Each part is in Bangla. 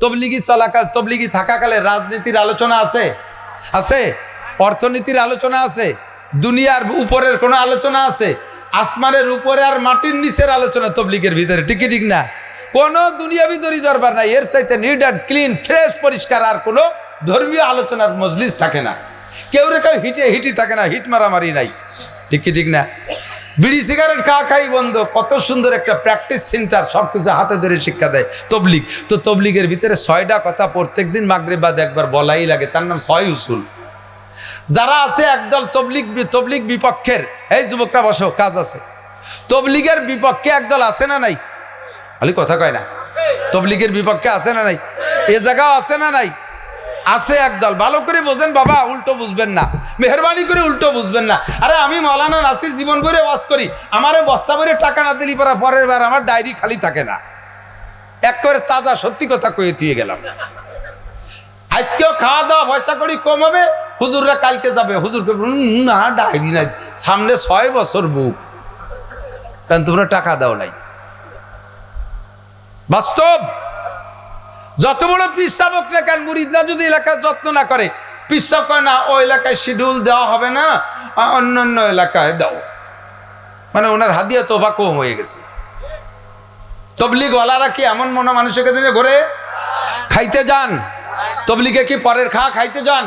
তবলিগি চলাকাল তবলিগি থাকাকালে রাজনীতির আলোচনা আছে, আছে অর্থনীতির আলোচনা আছে, দুনিয়ার উপরের কোনো আলোচনা আছে, আসমানের উপরে আর মাটির নিচের আলোচনা তবলিগের ভিতরে, ঠিক ঠিক না? কোনো দুনিয়াবি দরি দরবার নাই, এর চাইতে নিট অ্যান্ড ক্লিন ফ্রেশ পরিষ্কার আর কোনো ধর্মীয় আলোচনার মজলিস থাকে না। কেউ রে কেউ হিটি থাকে না, হিট মারামারি নাই, ঠিক ঠিক না? বিড়ি সিগারেট খাওয়া খাই বন্ধ। কত সুন্দর একটা প্র্যাকটিস সেন্টার, সব কিছু হাতে ধরে শিক্ষা দেয় তবলিগ। তো তবলিগের ভিতরে 6টা কথা প্রত্যেক দিন মাগরিব বাদ একবার বলাই লাগে, তার নাম 6 উসুল। যারা আছে একদল তবলিগ বিপক্ষের, এই যুবকরা বসো, কাজ আছে। তবলিগের বিপক্ষে একদল আছে না নাই? খালি কথা কয় না। তবলিগের বিপক্ষে আছে না নাই? এ জায়গাও আছে না নাই? আছে একদল। ভালো করে বোঝেন বাবা, উল্টো বুঝবেন না, মেহরবানি করে উল্টো বুঝবেন না। আরে আমি মৌলানা নাসির জীবন ভরে ওয়াজ করি, আমারে বস্তা ভরে টাকা না দিলি পরে পরের বার আমার ডায়েরি খালি থাকে না। এক করে তাজা সত্যি কথা কয়ে দিয়ে গেলাম। আজকেও খাওয়া দাওয়া পয়সা করি কম হবে, হুজুররা কালকে যাবে, হুজুরকে না ডায়েরি নাই, সামনে 6 বছর বুক, কারণ তোমরা টাকা দাও নাই। বাস্তব। যত বড় পিসাব হোক না কেন, মুরিদরা যদি এলাকার যত্ন না করে, পিসাব করে না ও এলাকায় শিডিউল দেওয়া হবে না, অন্যান্য এলাকায় দাও, মানে ওনার হাদিয়া তোবা কম হয়ে গেছে। তবলিগ ওয়ালারা কি এমন মনে মানুষকে দিনে ঘরে খাইতে যান? তবলিগে কি পরের খাইতে যান?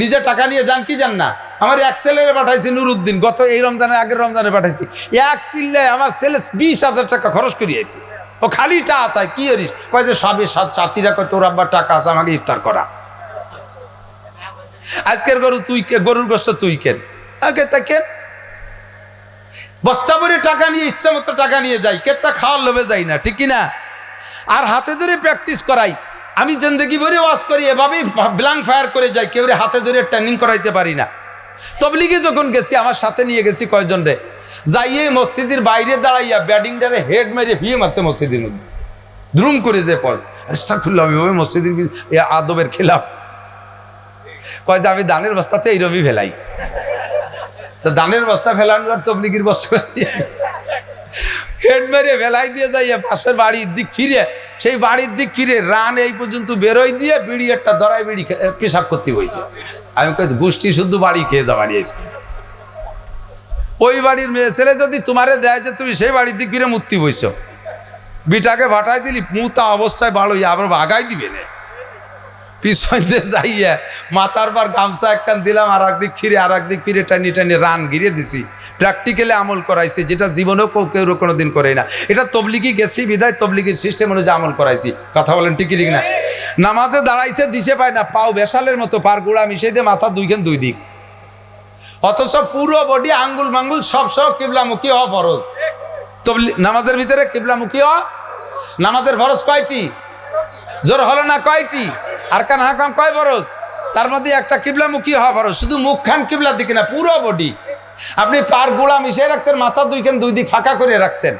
নিজে টাকা নিয়ে যান কি যান না? আমার এক ছেলেরে পাঠাইছি নুরুদ্দিন, গত এই রমজানের আগের রমজানে পাঠাইছি। এক চিল্লায় আমার ছেলে 20,000 টাকা খরচ করিয়েছি। ও খালিটা আসায় কি করিস? কয় যে সবে সাথীরা কয় তোর আব্বার টাকা আছে, আমাকে ইফতার করা। আজকের গরুর গোস্ত তুই কেন, আগে তা কেন? বস্তা ভরে টাকা নিয়ে ইচ্ছা মতো টাকা নিয়ে যাই, কেতা খাওয়ার লোভে যাই না, ঠিক না? আর হাতে ধরে প্র্যাকটিস করাই। আমি জিন্দেগি ভরে ওয়াজ করি, এভাবেই ব্ল্যাঙ্ক ফায়ার করে যাই, কেউ হাতে ধরে ট্রেনিং করাইতে পারি না। তবলিগে যখন গেছি, আমার সাথে নিয়ে গেছি কয়জন রে, যাইয়ে মসজিদের বাইরে দাঁড়াইয়া ব্যাটিংটারে হেড মেরে ভিয়ে মারছে মসজিদের মধ্যে, দ্রুম করে যে পড়ছে। আস্তাগফিরুল্লাহ, আমি ওই মসজিদের আদবের খেলাম। কয় যে আমি দানের বস্তাতে এই রবি ফেলাই, তো দানের বস্তা ফেলানোর আর তবলিগির বস্তা হেড মেরে ফেলাই দিয়ে যাইয়া পাশের বাড়ির দিক ফিরে, সেই বাড়ির দিক ফিরে রান এই পর্যন্ত বেরোয় দিয়ে বিড়ি একটা ধরায় বিড়ি পেশাব করতে হয়েছে। আমি কই গোষ্ঠী শুদ্ধ বাড়ি খেয়ে যাওয়া নিয়েছি। ওই বাড়ির মেয়ে ছেলে যদি তোমারে দেয় যে তুমি সেই বাড়ির দিক ফিরে মূর্তি বইছ, বিটাকে ভাটাই দিলি মুতা অবস্থায় ভালো আবার ভাগাই দিবে না। পিছন দিয়ে যাইয়া মাথার পর গামছা একখান দিলাম, আর একদিক ফিরে টানি টানি রান গিরিয়ে দিছি। প্র্যাকটিক্যালি আমল করাইছি, যেটা জীবনেও কেউ কোনোদিন করে না। এটা তবলিগি গেছি বিদায় তবলিগির সিস্টেম অনুযায়ী আমল করাইছি। কথা বলেন ঠিক ঠিক না? নামাজে দাঁড়াইছে, দিশে পায় না, পাও বেশালের মতো, পার গুড়া মিশাই দিয়ে মাথা দুই দিক, অথচ পুরো বডি আঙ্গুল মাঙ্গুল সব কিবলামুখী হওয়া ফরজ। নামাজের ভিতরে কিবলামুখী হওয়া নামাজের ফরজ কয়টি? জোর হলো না কয়টি? আর কান হাকাম কয় ফরজ? তার মধ্যে একটা কিবলামুখী হওয়া ফরজ। শুধু মুখ খান কিবলার দিকে না, পুরো বডি। আপনি পার গোড়া মিশিয়ে রাখছেন, মাথা দুই দিক ফাঁকা করে রাখছেন,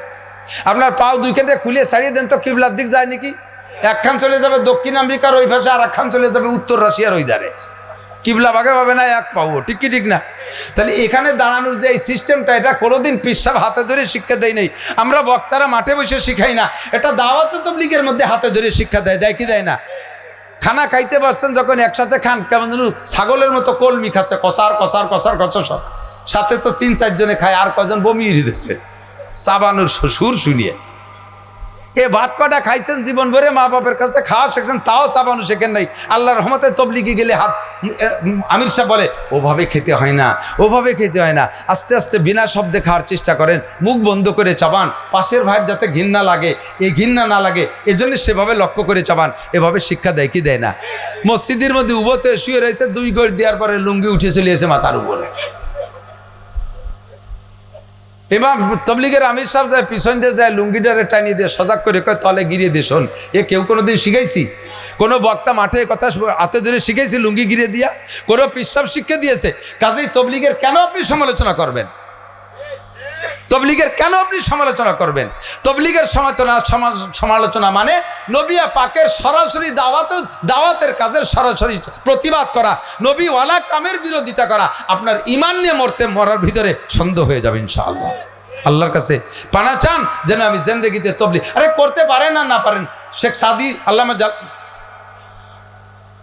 আপনার পাও দুইখানটা খুলে ছাড়িয়ে দেন তো কিবলার দিক যায় নাকি? একখান চলে যাবে দক্ষিণ আমেরিকার ওই ভাষা, আর একখান চলে যাবে উত্তর রাশিয়ার ওই ধারে। কিবলা ভাগে পাবে না, এক পাবো, ঠিক কি ঠিক না? তাহলে এখানে দাঁড়ানোর যে এই সিস্টেমটা, এটা কোনোদিন পিসাব হাতে ধরে শিক্ষা দেয় নাই। আমরা বক্তারা মাঠে বসে শিখাই না, এটা দাওয়াত তাবলীগের মধ্যে হাতে ধরে শিক্ষা দেয় কি দেয় না? খানা খাইতে পারছেন যখন একসাথে খান, কেমন যেন ছাগলের মতো কলমি খাচ্ছে, কষার সব সাথে তো 3-4 জনে খায়, আর কজন বমিয়ে দিচ্ছে চাবানোর সুর শুনিয়ে। এ ভাত কটা খাইছেন জীবন ভরে, মা বাপের কাছে খাওয়া শিখছেন, তাও চাবানো শেখেন নাই। আল্লাহর রহমতে তবলিগে গেলে হাত, আমির সাহেব বলে ওভাবে খেতে হয় না, ওভাবে খেতে হয় না, আস্তে আস্তে বিনা শব্দে খাওয়ার চেষ্টা করেন, মুখ বন্ধ করে চাবান, পাশের ভাইয়ের যাতে ঘৃণা লাগে, এই ঘৃণা না লাগে এজন্য সেভাবে লক্ষ্য করে চাবান। এভাবে শিক্ষা দেয় কি দেয় না? মসজিদের মধ্যে উভতে শুয়ে রয়েছে, 2 গড় দেওয়ার পরে লুঙ্গি উঠে চলে এসে মাথার উপরে। এবার তবলিগের আমির সাহেব যায় পিছন দিয়ে যায়, লুঙ্গিটারে টানিয়ে দিয়ে সজাগ করে কয় তলে গিরিয়ে দিয়ে শোন। এ কেউ কোনোদিন শিখাইছি? কোনো বক্তা মাঠে কথা হাতে ধরে শিখাইছি লুঙ্গি গিরিয়ে দিয়া? কোনো পিসাব শিক্ষা দিয়েছে? কাজেই তবলিগের কেন আপনি সমালোচনা করবেন? তবলিগের কেন আপনি সমালোচনা করবেন? তবলিগের সমালোচনা মানে নবিয়া পাকের সরাসরি দাওয়াতের কাজের সরাসরি প্রতিবাদ করা, নবীওয়ালা কামের বিরোধিতা করা। আপনার ঈমান নিয়ে মরার ভিতরে সন্দেহ হয়ে যাবে ইনশাআল্লাহ। আল্লাহর কাছে পানা চান যেন আমি জিন্দেগিতে তবলিগ। আরে করতে পারেন না পারেন, শেখ সাদি আল্লামা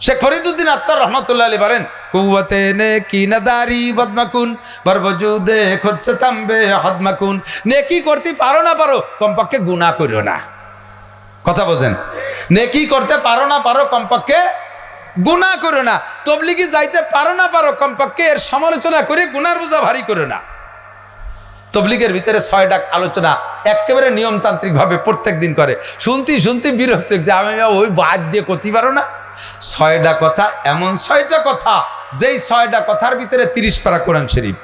শেখ ফরিদুদ্দিন আত্মার রহমতুল্লাহ আলী বলেন, কুওয়াতে নেকি নাদারি বদমাকুন বরবজুদে খুদ সে তাম্বে হদমাকুন। নেকি করতে পারো না পারো, কমপক্ষে গুনাহ করিও না। কথা বোঝেন? নেকি করতে পারো না পারো, কমপক্ষে গুনাহ করো না। তবলিগি যাইতে পারো না পারো, কমপক্ষে এর সমালোচনা করে গুনার বোঝা ভারী করো না। তবলিগের ভিতরে 6 ডাক আলোচনা একেবারে নিয়মতান্ত্রিক ভাবে প্রত্যেক দিন করে। শুনতে বিরক্ত যে আমি ওই বাদ দিয়ে করতে পারো না। 6টা কথা, এমন 6টা কথা যেই 6টা কথার ভিতরে 30 পারা কোরআন শরীফ।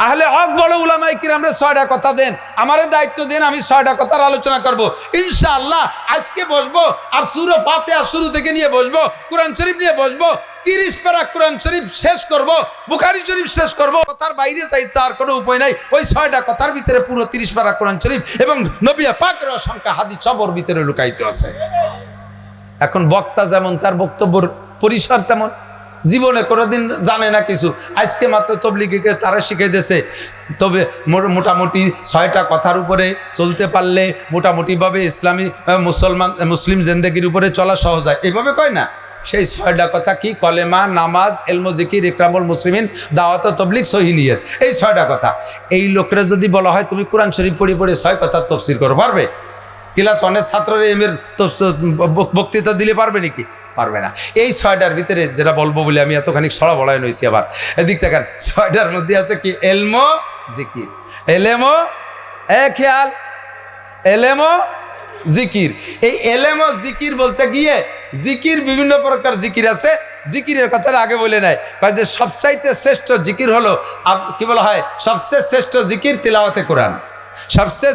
আহলে হক বড় উলামায়ে কিরামরে 6টা কথা দেন, আমারে দায়িত্ব দেন, আমি 6টা কথার আলোচনা করব ইনশাআল্লাহ। আজকে বসবো আর সূরা ফাতিহা শুরু থেকে নিয়ে বসবো, কোরআন শরীফ নিয়ে বসবো, 30 পারা কোরআন শরীফ শেষ করব, বুখারী শরীফ শেষ করব। কথার বাইরে চাই চার কোনো উপায় নাই। ওই 6টা কথার ভিতরে পুরো 30 পারা কোরআন শরীফ এবং নবী পাকের অসংখ্য হাদিস সবর ভিতরে লুকায়িত আছে। এখন বক্তা যেমন তার বক্তব্যের পরিসর তেমন, জীবনে কোনোদিন জানে না কিছু, আজকে মাত্র তবলিগীকে তারা শিখিয়ে দিয়েছে। তবে মোটামুটি 6টা কথার উপরে চলতে পারলে মোটামুটিভাবে ইসলামী মুসলিম জিন্দেগির উপরে চলা সহজ হয়, এইভাবে কয় না? সেই 6টা কথা কি? কলেমা, নামাজ, এলমো, জিকির, ইকরামুল মুসলিমিন, দাওয়াত, তবলিগ, সহিহ নিয়ত, এই 6টা কথা। এই লোকেরা যদি বলা হয় তুমি কোরআন শরীফ পড়ে 6 কথার তফসির করো, পারবে? ক্লাস 1-এর ছাত্ররা এর বক্তৃতা দিলে পারবে নাকি? পারবে না। এই 6টার ভিতরে যেটা বলবো বলে আমি এতখানি সরা বলায় নইছি। আবার এদিক দেখেন, 6টার মধ্যে আছে কি? এলমো, জিকির। এলেমো খেয়াল, এলেমো জিকির। এই এলেমো জিকির বলতে গিয়ে জিকির বিভিন্ন প্রকার জিকির আছে। জিকিরের কথাটা আগে বলে নেয়, যে সবচাইতে শ্রেষ্ঠ জিকির হলো, কি বলা হয়, সবচেয়ে শ্রেষ্ঠ জিকির তিলাওয়াতে কোরআন। সবচেয়ে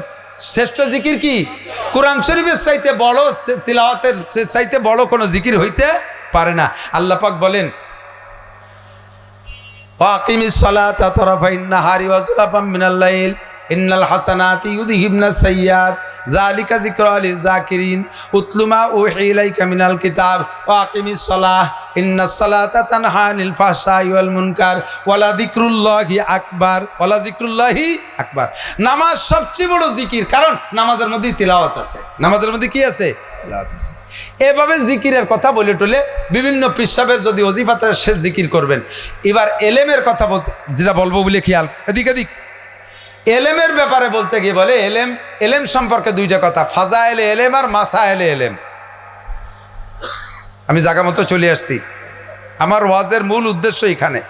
শ্রেষ্ঠ জিকির কি? কোরআন শরীফের চাইতে বড়, তিলাওয়াতের চাইতে বড় কোনো জিকির হইতে পারে না। আল্লাহ পাক বলেন, ওয়াকিমিস সালাতা তারাফাইন নাহারি ওয়া যুলাফাম মিনাল লাইল ইন্নাল হাসানাতি ইউযহিবনাস সাইয়্যাত যালিকা যিকরা লিয-যাকিরিন উতলু মা উহি ইলাইকা মিনাল কিতাব ওয়াকিমিস সালাহ ইন্নাস সালাতা তানহা আনিল ফাহশাই ওয়াল মুনকার ওয়ালা যিকরুল্লাহি আকবার, ওয়ালা যিকরুল্লাহি আকবার। নামাজ সবচেয়ে বড় জিকির, কারণ নামাজের মধ্যে তিলাওয়াত আছে। নামাজের মধ্যে কি আছে? তিলাওয়াত আছে। এভাবে জিকিরের কথা বলে টলে বিভিন্ন পিসাবের যদি ওজিফাতে শেষ জিকির করবেন। এবার এলেমের কথা বলতে যেটা বলবো বলে খেয়াল, এদিক এলেমের ব্যাপারে বলতে গিয়ে বলে, এলেম সম্পর্কে 2টা কথা, ফাজায়েলে এলেম আর মাসায়েলে এলেম। আমি জায়গা মতো চলে আসছি, আমার ওয়াজের মূল উদ্দেশ্য এখানে।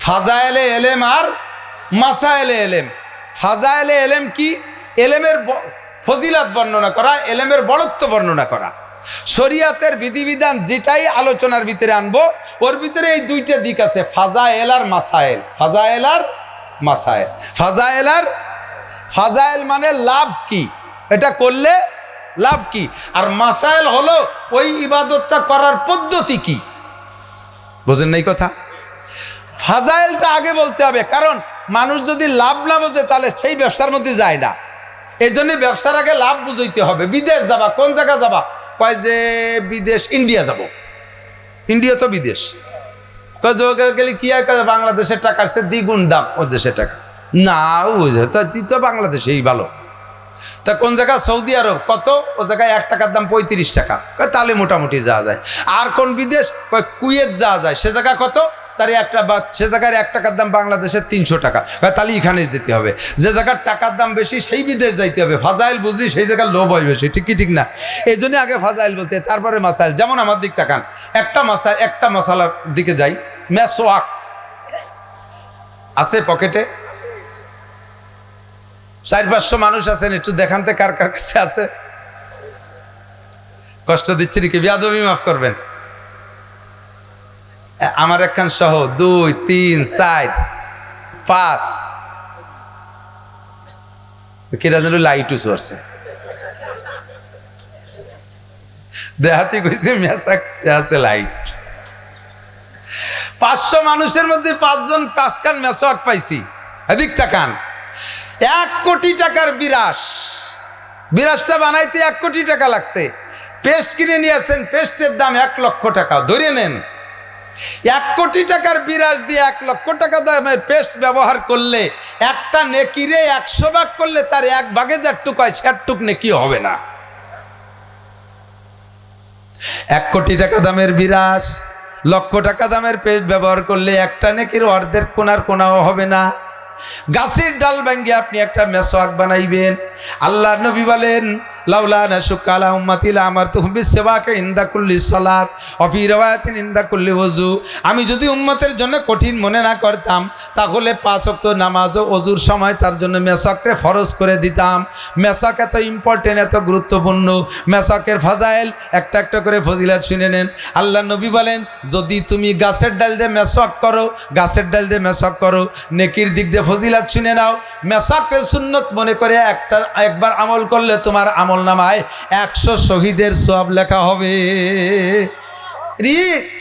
ফাজায়েলে এলেম আর মাসায়েলে এলেম। ফাজায়েলে এলেম কি? এলেমের ফজিলত বর্ণনা করা, এলেমের বড়ত্ব বর্ণনা করা। শরিয়াতের বিধিবিধান যেটাই আলোচনার ভিতরে আনবো, ওর ভিতরে এই 2টা দিক আছে, ফাজায়েল আর মাসায়েল। ফাজায়েল আর মাসায়েল। ফাজায়েল মানে লাভ কি, এটা করলে লাভ কি, আর মাসায়েল হলো ওই ইবাদতটা করার পদ্ধতি কি। বুঝেন না এই কথা? ফাজায়েলটা আগে বলতে হবে, কারণ মানুষ যদি লাভ না বোঝে তাহলে সেই ব্যবসার মধ্যে যায় না। এই জন্য ব্যবসার আগে লাভ বুঝাইতে হবে। বিদেশ যাবা, কোন জায়গা যাবা? কয় যে বিদেশ, ইন্ডিয়া যাব। ইন্ডিয়া তো বিদেশ। গেলে কি হয়? বাংলাদেশের টাকার সে দ্বিগুণ দাম ও দেশের টাকা। না বুঝে তো বাংলাদেশেই ভালো। তা কোন জায়গা? সৌদি আরব। কত? ও জায়গায় 1 টাকার দাম 35 টাকা। তাহলে মোটামুটি যাওয়া যায়। আর কোন বিদেশ? কুয়েত যাওয়া যায়। সে জায়গা কত? তার সে জায়গার 1 টাকার দাম বাংলাদেশের 300 টাকা। তাহলে এখানে যেতে হবে। যে জায়গার টাকার দাম বেশি সেই বিদেশ যাইতে হবে। ফাজাইল বুঝলি সেই জায়গার লোভ হয় বেশি। ঠিক কি ঠিক না? এই জন্য আগে ফাজাইল বলতে, তারপরে মাসাইল। যেমন আমার দিক তাকান, একটা মশালার দিকে যাই। মেসওয়াক আছে পকেটে, 400-500 মানুষ আছেন, একটু দেখানতে কার কার কাছে আছে। কষ্ট দিচ্ছি নাকি? বেয়াদবি মাফ করবেন। আমার একখান সহ 2, 3, 4, 5 কেটা যেন লাইট উঁচু আছে। দেহাতি কইছে মেসাক আছে লাইট। 500 মানুষের মধ্যে 5 জন 5 খান মেসওয়াক পাইছি। এদিক তাকান, 1 কোটি টাকার বিরাসটা বানাইতে 1 কোটি টাকা লাগছে। পেস্ট কিনে নিয়ে আসেন, পেস্টের দাম 1 লক্ষ টাকা। ধরে নেন 1 কোটি টাকার বিরাস দিয়ে 1 লক্ষ টাকা দামের পেস্ট ব্যবহার করলে, একটা নেকিরে 100 ভাগ করলে তার 1 ভাগে 4 টুক হয়, 60 টুক নেকি হবে না। 1 কোটি টাকা দামের বিরাস, লক্ষ টাকা দামের পেস্ট ব্যবহার করলে একটা নেকির অর্ধেক কোনার কোনাও হবে না। গাছের ডাল ভাঙ্গিয়ে আপনি একটা মেসওয়াক বানাইবেন। আল্লাহ নবী বলেন, লাউলা নাশুক্কা আলা উম্মতি লামারতুহুম বিসওয়াকি ইনদা কুল্লি সালাত ওয়া ফি রিওয়ায়াতিন ইনদা কুল্লি ওযু। আমি যদি উম্মতের জন্য কঠিন মনে না করতাম, তাহলে 5 ওয়াক্ত নামাজ ও ওযুর সময় তার জন্য মেসওয়াককে ফরজ করে দিতাম। মেসওয়াক এত ইম্পর্টেন্ট, এত গুরুত্বপূর্ণ। মেসওয়াকের ফাজাইল একটা একটা করে ফজিলত শুনে নেন। আল্লাহ নবী বলেন, যদি তুমি গাছের ডাল দিয়ে মেসওয়াক করো, গাছের ডাল দিয়ে মেসওয়াক করো, নেকির দিক দিয়ে ফজিলত শুনে নাও। মেসওয়াককে সুন্নত মনে করে একবার আমল করলে তোমার আমল নামায় 100 শহীদের সওয়াব লেখা হবে।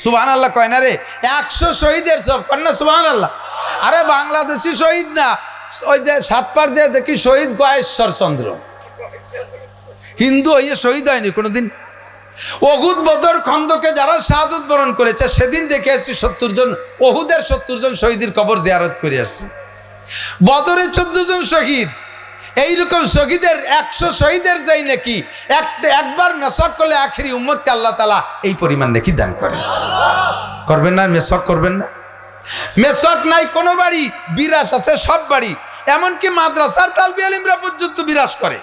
সুবহানাল্লাহ কয় না রে? 100 শহীদের সওয়াব কন্যা সুবহানাল্লাহ। আরে বাংলাদেশি শহীদ না, ওই যে সাতপার যে দেখি শহীদ গয়েশ্বর চন্দ্র, হিন্দু হইয়ে শহীদ হয়নি কোনোদিন। ওহুদ বদর খন্দকে যারা শাহাদত বরণ করেছে, সেদিন দেখে আসছি 70 জন, ওহুদের 70 জন শহীদের কবর জিয়ারত করে আসছি। বদরে 14 জন শহীদ। এইরকম শহীদের 100 শহীদের যাই নাকি একবার মেসওয়াক করলে আখেরি উম্মতকে আল্লাহ তাআলা এই পরিমাণ নাকি দান করেন। করবেন না? মেসওয়াক করবেন না? মেসওয়াক নাই কোনো বাড়ি, বিরাস আছে সব বাড়ি, এমনকি মাদ্রাসার তালবে ইলমরা পর্যন্ত বিরাস করে।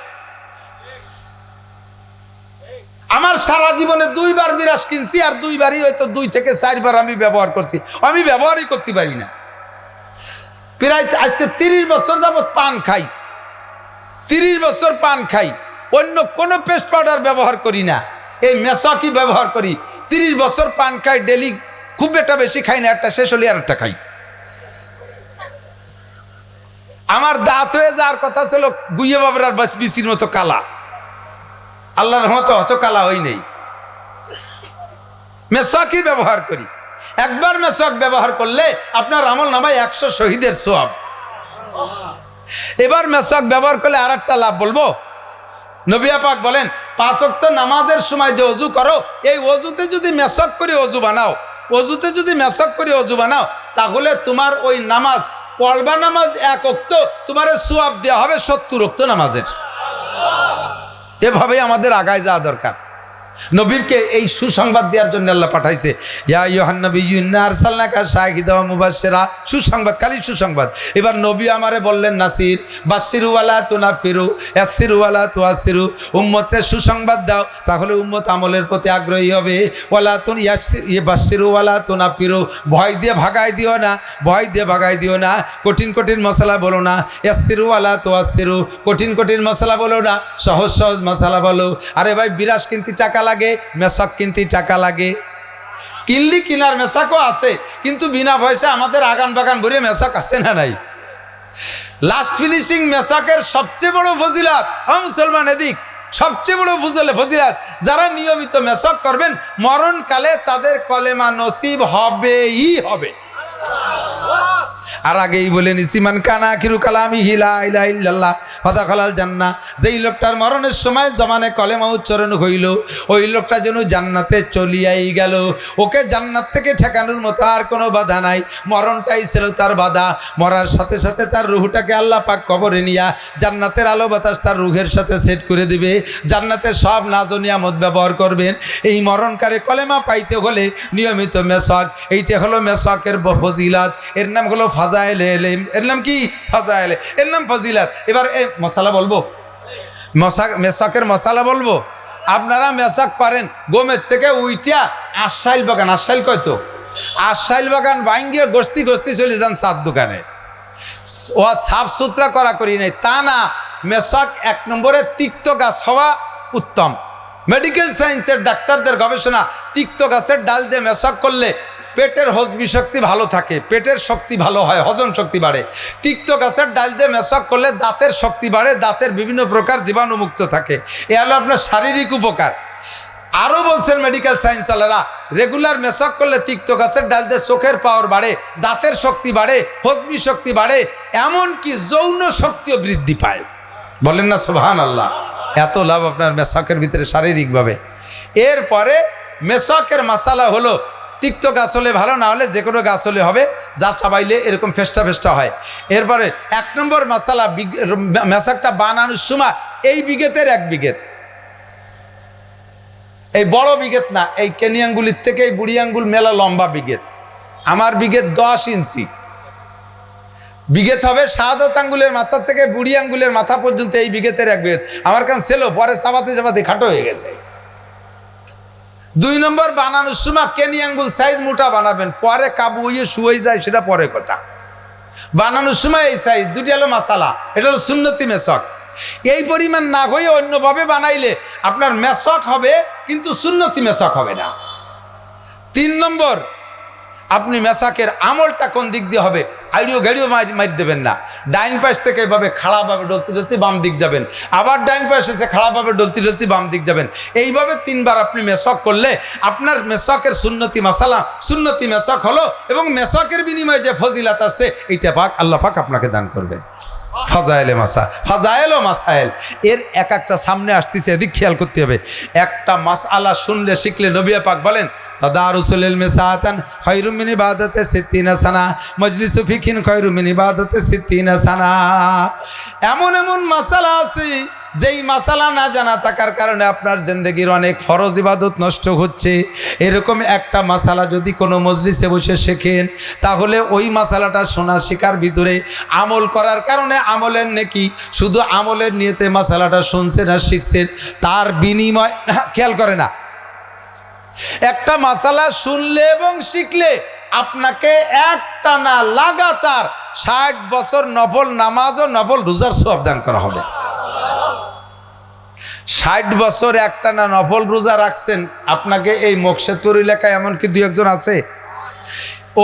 আমার সারা জীবনে 2 বার বিরাস কিনছি, আর 2 বারই হয়তো 2 থেকে 4 বার আমি ব্যবহার করছি। আমি ব্যবহারই করতে পারি না। প্রায় আজকে 30 বছর যাবত পান খাই, 30 বছর পান খাই, অন্য কোনো পেস্ট পাউডার ব্যবহার করি না, এই মেসওয়াকই ব্যবহার করি। 30 বছর পান খাই, ডেলি খুব একটা বেশি খাই না, একটা শেষ হলে আর একটা খাই। আমার দাঁত হয়ে যাওয়ার কথা ছিল গুইয়ে বাবরার বাস বিচির মতো কালা, আল্লাহর রহমতে অত কালা হই নেই। মেসওয়াকই ব্যবহার করি। একবার মেসওয়াক ব্যবহার করলে আপনার আমল নামায় 100 শহীদের সওয়াব। এবার মেসওয়াক ব্যবহার করলে আর একটা লাভ বলবো। নবী পাক বলেন, 5 ওয়াক্ত নামাজের সময় যে ওযু করো, এই ওযুতে যদি মেসওয়াক করে ওযু বানাও, ওযুতে যদি মেসওয়াক করে ওযু বানাও, তাহলে তোমার ওই নামাজ পড়বা নামাজ 1 ওয়াক্ত, তোমার সওয়াব দেওয়া হবে 70 ওয়াক্ত নামাজের। এভাবেই আমাদের আগায় যাওয়া দরকার। নবীকে এই সুসংবাদ দেওয়ার জন্য আল্লাহ পাঠাইছে, ইয়া আইয়ুহান নাবিয়্যু ইন্না আরসালনাকা শাহিদাও ওয়া মুবাশশিরা, সুসংবাদ, খালি সুসংবাদ। এবার নবী আমারে বললেন, নাসির বাশশিরু ওয়ালা তুনাফিরু ইয়াসসিরু ওয়ালা তুআসসিরু, উম্মতকে সুসংবাদ দাও, তাহলে উম্মত আমলের প্রতি আগ্রহী হবে। ওয়ালা তুন বাশশিরু ওয়ালা তুনাফিরু, ভয় দিয়ে ভাগাই দিও না, ভয় দিয়ে ভাগাই দিও না। কঠিন কঠিন মশলা বলো না। ইয়াসসিরু ওয়ালা তুআসসিরু, কঠিন কঠিন মশলা বলো না, সহজ সহজ মশলা বলো। আরে ভাই, বিরাস কিনতে টাকা লাগে, মেসওয়াক কিনতে টাকা লাগে। কিনলি কিনার মেসওয়াকও আছে, কিন্তু বিনা পয়সা আমাদের আগান বাগান ভরে মেসওয়াক আছে না নাই? লাস্ট ফিনিশিং মেসওয়াকের সবচেয়ে বড় ফজিলত, মুসলমান এদিক সবচেয়ে বড় ফজিলত, যারা নিয়মিত মেসওয়াক করবেন, মরণকালে তাদের কলেমা নসিব হবেই হবে। আর আগেই বলে নিছি, মান কানা আখিরু কালামিহি লা ইলাহা ইল্লাল্লাহ ফাদাখালাল জান্নাহ, যেই লোকটার মরণের সময় জমানে কলেমা উচ্চারণ হইল, ওই লোকটা যেন জান্নাতে চলিয়াই গেল। ওকে জান্নাত থেকে ঠেকানোর মতো আর কোনো বাধা নাই। মরণটাই ছিল তার বাধা। মরার সাথে সাথে তার রুহটাকে আল্লাহ পাক কবরে নিয়া জান্নাতের আলো বাতাস তার রুহের সাথে সেট করে দিবে। জান্নাতের সব নাজ ও নিয়ামত ব্যবহার করবেন। এই মরণকারে কলেমা পাইতে হলে নিয়মিত মেসওয়াক, এইটা হলো মেসওয়াকের ফজিলত। এর নাম হলো ফাজাইলে ইলম। এর নাম কি? ফাজাইলে, এর নাম ফজিলত। এবার এই মশলা বলবো, মেসওয়াকের মশলা বলবো। আপনারা মেসওয়াক পারেন গোমের থেকে উইটিয়া আশাইল বাগান, আশাইল কয়তো আশাইল বাগান ভাঙ্গিয়ে গস্তি গস্তি চলে যান সাত দোকানে। ও সাফ সুতরা করা করি নাই তা না, মেসওয়াক 1 নম্বরে তিক্ত গাছ হওয়া উত্তম। মেডিকেল সায়েন্সের ডাক্তারদের গবেষণা, তিক্ত গাছের ডাল দিয়ে মেসওয়াক করলে পেটের হজমি শক্তি ভালো থাকে, পেটের শক্তি ভালো হয়, হজম শক্তি বাড়ে। তিক্ত গাছের ডাল দিয়ে মেসওয়াক করলে দাঁতের শক্তি বাড়ে, দাঁতের বিভিন্ন প্রকার জীবাণুমুক্ত থাকে। এ হলো আপনার শারীরিক উপকার। আরও বলছেন মেডিকেল সায়েন্সওয়ালারা, রেগুলার মেসওয়াক করলে তিক্ত গাছের ডাল দিয়ে চোখের পাওয়ার বাড়ে, দাঁতের শক্তি বাড়ে, হজমি শক্তি বাড়ে, এমনকি যৌন শক্তিও বৃদ্ধি পায়। বলেন না সুবহানাল্লাহ। এত লাভ আপনার মেসওয়াকের ভিতরে শারীরিকভাবে। এরপরে মেসওয়াকের মশালা হলো, তিক্ত গাছ হলে ভালো, না হলে যে কোনো গাছ হলে হবে, যা চাবাইলে এরকম ফেস্টা ফেস্টা হয়। এরপরে 1 নম্বর মশালা, মেসওয়াকটা বানানোর সময় এই বিঘেতের 1 বিঘেত এই বড় বিঘেত না, এই কেনি আঙ্গুলির থেকে এই বুড়ি আঙ্গুল মেলা লম্বা বিঘেত। আমার বিঘেত 10 ইঞ্চি বিঘেত হবে। শাহাদত আঙ্গুলের মাথা থেকে বুড়ি আঙ্গুলের মাথা পর্যন্ত এই বিঘেতের এক বিঘেত। আমার কাছে ছিল, পরে চাপাতে চাপাতে খাটো হয়ে গেছে। 2 নম্বর বানানোর সময় কেনি আঙ্গুল সাইজ মোটা বানাবেন, পরে কাবু হয়ে শুয়ে যায় সেটা পরে কথা। বানানোর সময় এই সাইজ, দুটি হলো মাসালা, এটা হলো সুন্নতি মেশক। এই পরিমাণ না হয়ে অন্যভাবে বানাইলে আপনার মেশক হবে কিন্তু সুন্নতি মেশক হবে না। 3 নম্বর, আপনি মেশাকের আমলটা কোন দিক দিয়ে হবে, আইডিও গাড়িও মারি দেবেন না। ডাইন পাশ থেকে এভাবে খাড়াভাবে ডলতে ডলতে বাম দিক যাবেন, আবার ডাইন পাশ এসে খাড়াভাবে ডলতে ডলতে বাম দিক যাবেন। এইভাবে 3 বার আপনি মেশক করলে আপনার মেশকের সুন্নতি মাসালা সুন্নতি মেশক হলো, এবং মেশকের বিনিময়ে যে ফজিলাত আছে এইটা পাক আল্লাহ পাক আপনাকে দান করবে। ফাজাইলে মাসা, ফাজাইল ও মাসাইল, এর এক একটা সামনে আসতেছে, এদিক খেয়াল করতে হবে। একটা মাসআলা শুনলে শিখলে নবী পাক বলেন তাদারুসুল ইলমি সাআতান খায়রুম মিন ইবাদাতি 60 সানা, মজলিসু ফিকিন খায়রুম মিন ইবাদাতি 60 সানা। এমন এমন মাসআলা আছে যেই মাসালা না জানা থাকার কারণে আপনার জিন্দেগির অনেক ফরজ ইবাদত নষ্ট হচ্ছে। এরকম একটা মাসালা যদি কোনো মজলিসে বসে শেখেন, তাহলে ওই মাসালাটা শোনা শেখার ভিতরে আমল করার কারণে আমলের নেকি, শুধু আমলের নিয়তে মাসালাটা শুনছেন আর শিখছেন, তার বিনিময় খেয়াল করে না। একটা মাসালা শুনলে এবং শিখলে আপনাকে একটানা লাগাতার 60 বছর নফল নামাজ ও নফল রোজার সওয়াব দান করা হবে। 60 বছর একটানা নফল রোজা রাখছেন, আপনাকে এই মোকশেদপুর এলাকায় এমনকি 2-1 আছে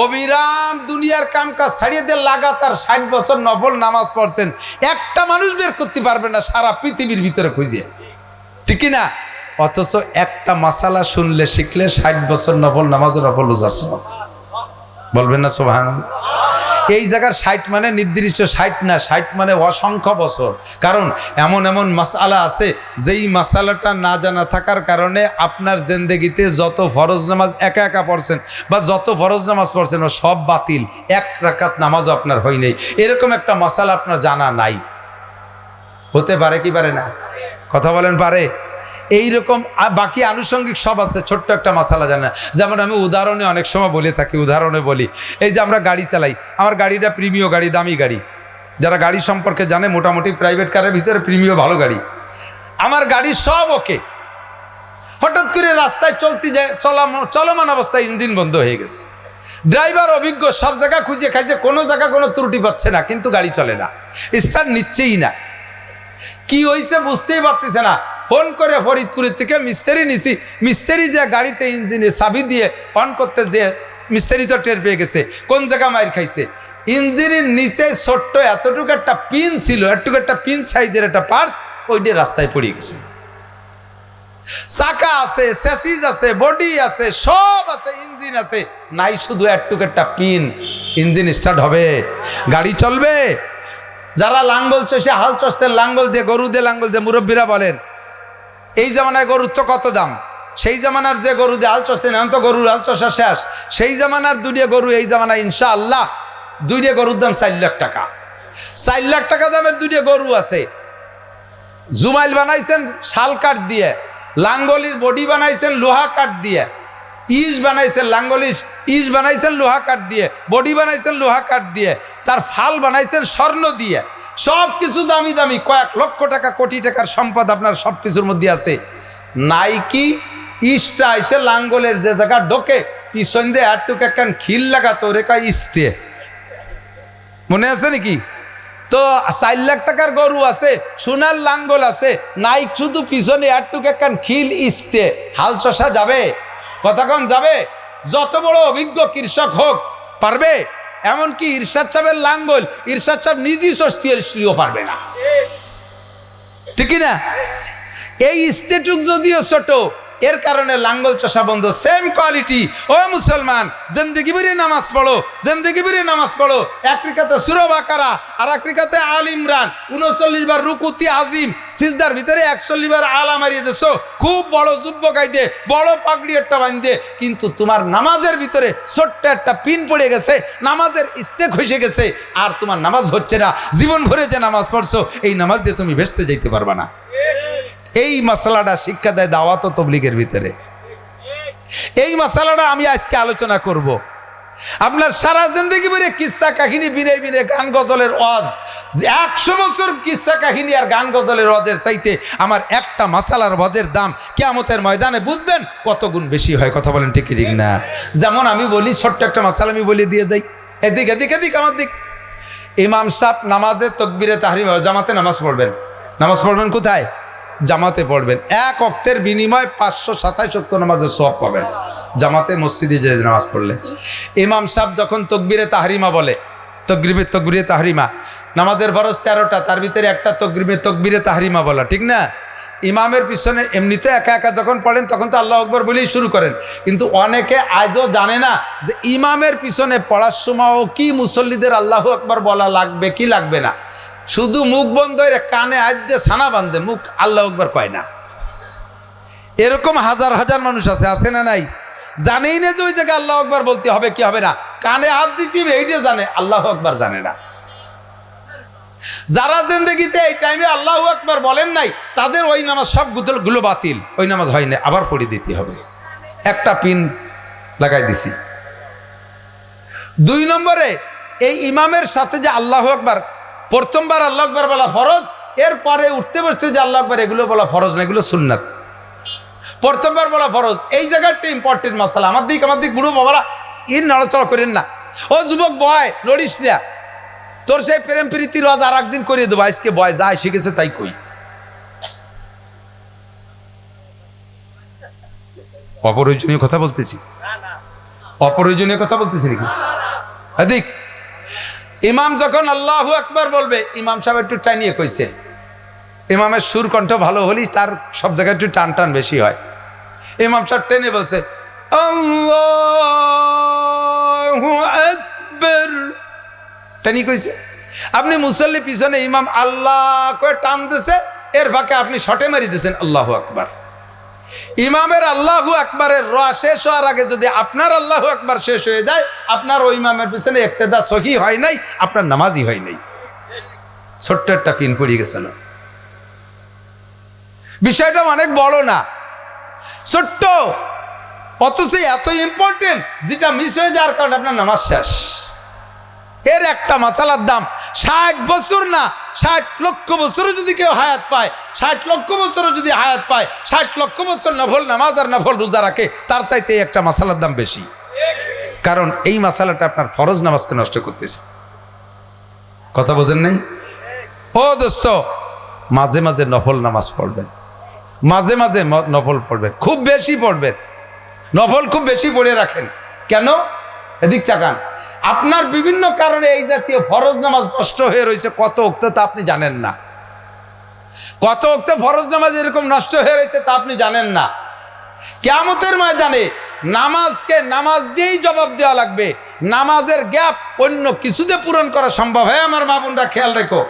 অবিরাম দুনিয়ার কামকাজ ছাড়িয়ে দিয়ে লাগাতার 60 বছর নফল নামাজ পড়ছেন, একটা মানুষ বের করতে পারবে না সারা পৃথিবীর ভিতরে খুঁজে, ঠিক না? অথচ একটা মাসালা শুনলে শিখলে 60 বছর নফল নামাজ ও নফল রোজা সওয়াব। বলবেন না সুবহানাল্লাহ? এই জায়গার 60 মানে নির্দিষ্ট 60 না, 60 মানে অসংখ্য বছর। কারণ এমন এমন মাসআলা আছে যেই মাসআলাটা না জানা থাকার কারণে আপনার জিন্দেগিতে যত ফরজ নামাজ একা একা পড়ছেন বা যত ফরজ নামাজ পড়ছেন ও সব বাতিল, 1 রাকাত নামাজও আপনার হয় নাই। এরকম একটা মাসআলা আপনার জানা নাই। হতে পারে কি পারে না? কথা বলেন পারে? এইরকম বাকি আনুষঙ্গিক সব আছে, ছোট্ট একটা মাসালা জানা। যেমন আমি উদাহরণে অনেক সময় বলে থাকি, উদাহরণে বলি, এই যে আমরা গাড়ি চালাই, আমার গাড়িটা প্রিমিয় গাড়ি, দামি গাড়ি। যারা গাড়ি সম্পর্কে জানে, মোটামুটি প্রাইভেট কারের ভিতরে প্রিমিয় ভালো গাড়ি। আমার গাড়ি সব ওকে, হঠাৎ করে রাস্তায় চলমান অবস্থায় ইঞ্জিন বন্ধ হয়ে গেছে। ড্রাইভার অভিজ্ঞ, সব জায়গা খুঁজে খাইছে, কোনো জায়গা কোনো ত্রুটি পাচ্ছে না, কিন্তু গাড়ি চলে না, স্টার্ট নিচ্ছেই না। কি হয়েছে বুঝতেই পারতেছে না। ফোন করে ফরিদপুরের থেকে মিস্ত্রি নিছি, মিস্ত্রি যে গাড়িতে ইঞ্জিনে চাবি দিয়ে অন করতে যে মিস্ত্রি তো টের পেয়ে গেছে কোন জায়গা মাইর খাইছে। ইঞ্জিনের নিচে ছোট্ট এতটুকু একটা পিন ছিল, এতটুকু একটা পিন সাইজের একটা পার্স, ওইটা রাস্তায় পড়ে গেছে। চাকা আছে, স্যাসিস আছে, বডি আছে, সব আছে, ইঞ্জিন আছে, নাই শুধু এতটুকু একটা পিন। ইঞ্জিন স্টার্ট হবে? গাড়ি চলবে? যারা লাঙ্গল চষে, হাল চষতেন লাঙ্গল দিয়ে, গরু দিয়ে লাঙ্গল দিয়ে, মুরব্বীরা বলেন এই জামানায় গরুর তো কত দাম, সেই জামানার যে গরু দিয়ে হাল চষতেন এখন তো গরুর হাল চষা শেষ। সেই জামানার 2টা গরু এই জামানায় ইনশাআল্লাহ 2টা গরুর দাম 4 লাখ টাকা। 4 লাখ টাকা দামের 2টা গরু আছে। জুমাইল বানাইছেন শাল কাঠ দিয়ে, লাঙ্গলির বডি বানাইছেন লোহা কাঠ দিয়ে, ইস বানাইছেন লাঙ্গলির ইস বানাইছেন লোহা কাঠ দিয়ে, বডি বানাইছেন লোহা কাঠ দিয়ে, তার ফাল বানাইছেন স্বর্ণ দিয়ে। সব কিছু দামি দামি, কয়েক লক্ষ টাকা কোটি টাকার সম্পদ আপনার সব কিছুর মধ্যে আছে। নাইকি ইসটা এসে লাঙ্গলের যে জায়গা ঢোকে পিছন দিয়ে একটুকু একখান খিল লাগাতো, ওরে কয় ইস্তে, মনে আছে নাকি? তো 4 লাখ টাকার গরু আছে, সোনার লাঙ্গল আছে, নাইক শুধু পিছনে একটুকু একখান খিল ইস্তে, হাল চষা যাবে? কতক্ষণ যাবে? যত বড় অভিজ্ঞ কৃষক হোক পারবে? এমনকি ইরশাদ সাহেবের লাঙ্গল ইরশাদ সাহেব নিজেই সস্তিও পারবে না, ঠিক না? এই স্টেটুক যদিও ছোট, এর কারণে লাঙ্গল চষা বন্ধ। Same quality. ও মুসলমান, জিন্দেগি ভরে নামাজ পড়ো, জিন্দেগি ভরে নামাজ পড়ো। এক রিকাতে সূরা বাকারা আর এক রিকাতে আল ইমরান, 39 বার রুকুতি আজিম, সিজদার ভিতরে 140 বার আলা মারিয়ে দেছো, খুব বড় যুব্ব গাইতে, বড় পাগড়ি একটা বাঁধতে, কিন্তু তোমার নামাজের ভিতরে ছোট্ট একটা পিন পড়ে গেছে, নামাজের ইস্তেক হয়ে গেছে, আর তোমার নামাজ হচ্ছে না। জীবন ভরে যে নামাজ পড়ছো, এই নামাজ দিয়ে তুমি ভেস্তে যাইতে পারবা না। এই মশলাটা শিক্ষা দেয় দাওয়াত ও তাবলীগের ভিতরে। এই মশলাটা আমি আজকে আলোচনা করব। আপনার সারা জিন্দেগি ভরে কিসসা কাহিনী বিনে বিনে গান গজলের ওয়াজ, 100 বছর কিসসা কাহিনী আর গান গজলের ওয়াজের চাইতে আমার একটা মাসালার ওয়াজের দাম কিয়ামতের ময়দানে বুঝবেন কত গুণ বেশি হয়। কথা বলেন ঠিক ঠিক না? যেমন আমি বলি, ছোট্ট একটা মাসালা আমি বলে দিয়ে যাই, এদিক এদিক এদিক আমার দিক। ইমাম সাহেব নামাজে তকবীরে তাহরিমা জামাতে নামাজ পড়বেন। নামাজ পড়বেন কোথায়? জামাতে পড়বেন। এক ওয়াক্তের বিনিময়ে 527 ওয়াক্ত নামাজের সওয়াব পাবেন জামাতে মসজিদে যে নামাজ পড়লে। ইমাম সাহেব যখন তকবীরে তাহরিমা বলে, তকবীরে তাহরিমা, নামাজের ফরজ 13টা, তার ভিতরে একটা তকবীরে তাহরিমা বলা, ঠিক না? ইমামের পিছনে এমনিতে একা একা যখন পড়েন তখন তো আল্লাহু আকবার বলেই শুরু করেন, কিন্তু অনেকে আজও জানে না যে ইমামের পিছনে পড়ার সময়ও কি মুসল্লিদের আল্লাহু আকবার বলা লাগবে কি লাগবে না। শুধু মুখ বন্ধ হয়ে কানে হাত দিয়ে ছানা বাঁধে, মুখ আল্লাহু আকবার কয় না। এরকম হাজার হাজার মানুষ আছে না নাই? জানেই না যে ওই জায়গায় আল্লাহু আকবার বলতে হবে কি হবে না, কানে হাত দিতে হবে এইটা জানে, আল্লাহু আকবার জানে না। যারা জিন্দেগিতে এই টাইমে আল্লাহু আকবার বলেন নাই তাদের ওই নামাজ সবগুলো বাতিল, ওই নামাজ হয় না, আবার পড়ে দিতে হবে। একটা পিন লাগাই দিছি। 2 নম্বরে, এই ইমামের সাথে যে আল্লাহু আকবার, প্রথমবার আল্লাহু আকবার বলা ফরজ, এরপরে উঠতে বসতে যে আল্লাহু আকবার এগুলো বলা ফরজ না, এগুলো সুন্নাত। প্রথমবার বলা ফরজ, এই জায়গাটা ইম্পর্টেন্ট মাসালা। আমার দিক বুড়ো বাবারা নড়াচড়া করেন না। ও যুবক বয়, নড়িস না, তোর সেই প্রেম প্রীতির ওয়াজ আর একদিন করিয়ে দেবো, আজকে বয় যা শিখেছে তাই কই। অপ্রয়োজনীয় কথা বলতেছি? অপ্রয়োজনীয় কথা বলতেছি নাকি? এদিক ইমাম যখন আল্লাহু আকবার বলবে, ইমাম সাহেব একটু টানিয়ে কইছে, ইমামের সুর কণ্ঠ ভালো হলেই তার সব জায়গায় একটু টান টান বেশি হয়। ইমাম সাহেব টেনে বলছে আল্লাহু আকবার, টানি কইছে। আপনি মুসল্লি পিছনে ইমাম আল্লাহ করে টান দিছে, এর ফাঁকে আপনি শটে মারি দিয়েছেন আল্লাহু আকবার। ইমামের আল্লাহু আকবারের র শেষ হওয়ার আগে যদি আপনার আল্লাহু আকবার শেষ হয়ে যায়, আপনার ওই ইমামের পিছনে ইক্তেদা সহি হয় নাই, আপনার নামাজই হয় নাই। ছোট্ট একটা পিন পড়ে গেছে না? বিষয়টা অনেক বড় না, ছোট্ট, অথচ এত ইম্পর্টেন্ট, যেটা মিস হয়ে যাওয়ার কারণে আপনার নামাজ শেষ। এর একটা মাসালার দাম 60 বছর না, 60 লক্ষ বছরও যদি কেউ হায়াত পায়, 60 লক্ষ বছরও যদি হায়াত পায়, 60 লক্ষ বছর নফল নামাজ আর নফল রোজা রাখে, তার চাইতে এই একটা মাসালার দাম বেশি। কারণ এই মাসালাটা আপনার ফরজ নামাজকে নষ্ট করতেছে। কথা বোঝেন নাই? ও দোস্ত, মাঝে মাঝে নফল নামাজ পড়বেন, মাঝে মাঝে নফল পড়বেন, খুব বেশি পড়বেন, নফল খুব বেশি পড়ে রাখেন। কেন? এদিক তাকান। আপনার বিভিন্ন কারণে এই জাতীয় ফরজ নামাজ নষ্ট হয়ে রয়েছে কত ওক্তে, তা আপনি জানেন না। কত ওক্তে ফরজ নামাজ এরকম নষ্ট হয়ে রয়েছে তা আপনি জানেন না। কিয়ামতের ময়দানে নামাজকে নামাজ দিয়েই জবাব দেওয়া লাগবে। নামাজের গ্যাপ অন্য কিছুতে পূরণ করা সম্ভব হয়। আমার মা বোনরা খেয়াল রেখো,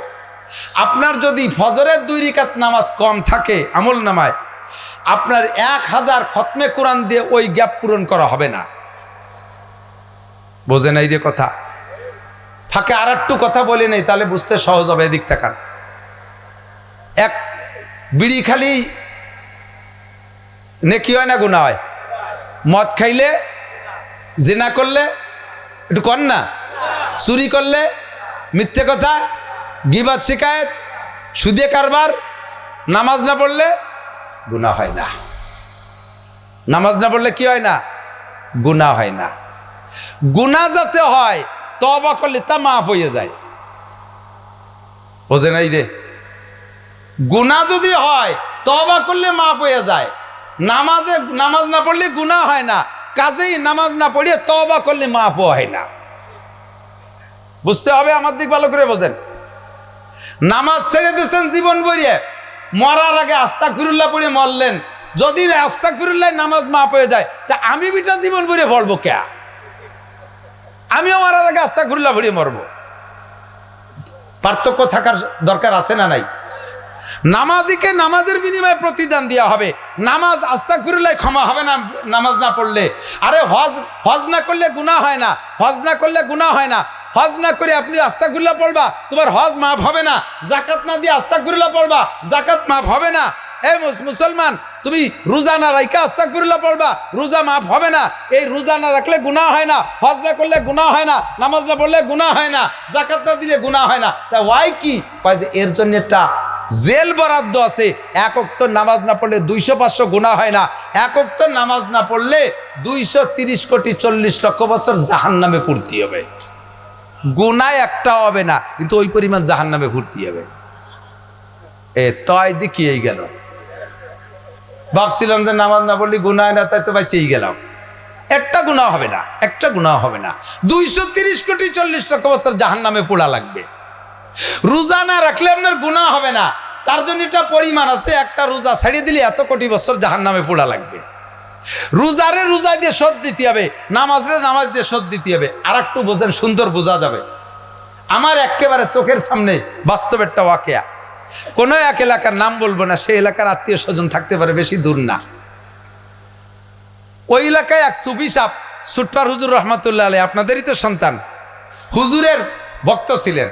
আপনার যদি ফজরের 2 রাকাত নামাজ কম থাকে আমল নামায়, আপনার 1000 খতমে কোরআন দিয়ে ওই গ্যাপ পূরণ করা হবে না। বোঝে নাই রে কথা? ফাঁকে আর একটু কথা বলে নেই, তাহলে বুঝতে সহজ হবে। এদিক তাকান। এক বিড়ি খালি নেকি হয় না গুনাহ হয়? মদ খাইলে, জিনা করলে, একটু কর না, চুরি করলে, মিথ্যে কথা, গিবত শিকায়েত, সুদে কারবার, নামাজ না পড়লে গুনাহ হয় না। নামাজ না পড়লে কি হয় না? গুনাহ হয় না। গুনাহ যাতে হয়, তওবা করলে তা মাফ হয়ে যায়। বোঝে নাই রে? গুনাহ যদি হয়, তওবা করলে মাফ হয়ে যায়। নামাজ না পড়লে গুনাহ হয় না, কাজেই নামাজ না পড়িয়ে তওবা করলে মাফও হয় না। বুঝতে হবে, আমার দিক ভালো করে বোঝেন। নামাজ ছেড়ে দিয়েছেন জীবন ভরিয়ে, মরার আগে আস্তাগফিরুল্লাহ পড়ে মরলেন, যদি আস্তাগফিরুল্লাহ নামাজ মাফ হয়ে যায়, তা আমি বিটা জীবন ভরিয়ে পড়বো কে? আমিও মরার আগে আস্তাগফিরুল্লাহ পড়ে মরবো। পার্থক্য থাকার দরকার আছে না নাই? নামাজিকে নামাজের বিনিময়ে প্রতিদান দেওয়া হবে। নামাজ আস্তাগফিরুল্লাহ ক্ষমা হবে না নামাজ না পড়লে। আরে হজ না করলে গুনাহ হয় না, হজ না করলে গুনাহ হয় না। হজ না করে আপনি আস্তাগফিরুল্লাহ পড়বা, তোমার হজ মাফ হবে না। যাকাত না দিয়ে আস্তাগফিরুল্লাহ পড়বা, যাকাত মাফ হবে না। এই মুসলমান, তুমি রোজা না রাখা আস্তাগফিরুল্লাহ পড়বা, রোজা মাফ হবে না। এই রোজা না রাখলে গুনাহ হয় না, হজ না করলে গুনাহ হয় না, নামাজ না পড়লে গুনাহ হয় না, যাকাত না দিলে গুনাহ হয় না। তা ওয়াই কি কয় যে এর জন্য একটা জেল বরাদ্দ আছে। এক ওয়াক্ত নামাজ না পড়লে 200-500 গুনাহ হয় না, এক ওয়াক্ত নামাজ না পড়লে 230 কোটি 40 লক্ষ বছর জাহান্নামে পড়তে হবে। গুনাহ একটা হবে না, কিন্তু ওই পরিমাণ জাহান্নামে ঘুরতে হবে। তাই দেখিয়েই গেল। ভাবছিলাম যে নামাজ না পড়লে গুনাহ না, তাই তো বাঁচিয়েই গেলাম। একটা গুনাহ হবে না, একটা গুনাহ হবে না, 230 কোটি 40 লক্ষ বছর জাহান্নামে পোড়া লাগবে। রোজা না রাখলে আপনার গুনাহ হবে না, তার জন্য একটা পরিমাণ আছে। একটা রোজা ছাড়িয়ে দিলে এত কোটি বছর জাহান্নামে পোড়া লাগবে। রোজারে রোজা দিয়ে শোধ দিতে হবে, নামাজরে নামাজ দিয়ে শোধ দিতে হবে। আর একটু বোঝেন, সুন্দর বোঝা যাবে। আমার একেবারে চোখের সামনে বাস্তব একটা ওয়াকিয়া। কোনো এক এলাকার নাম বলবো না, সেই এলাকার আত্মীয় স্বজন থাকতে পারে, বেশি দূর না। ওই এলাকায় এক সুফি সাহেব, সুটপার হুজুর রহমাতুল্লাহ আলাইহি, আপনাদেরই তো সন্তান, হুজুরের ভক্ত ছিলেন।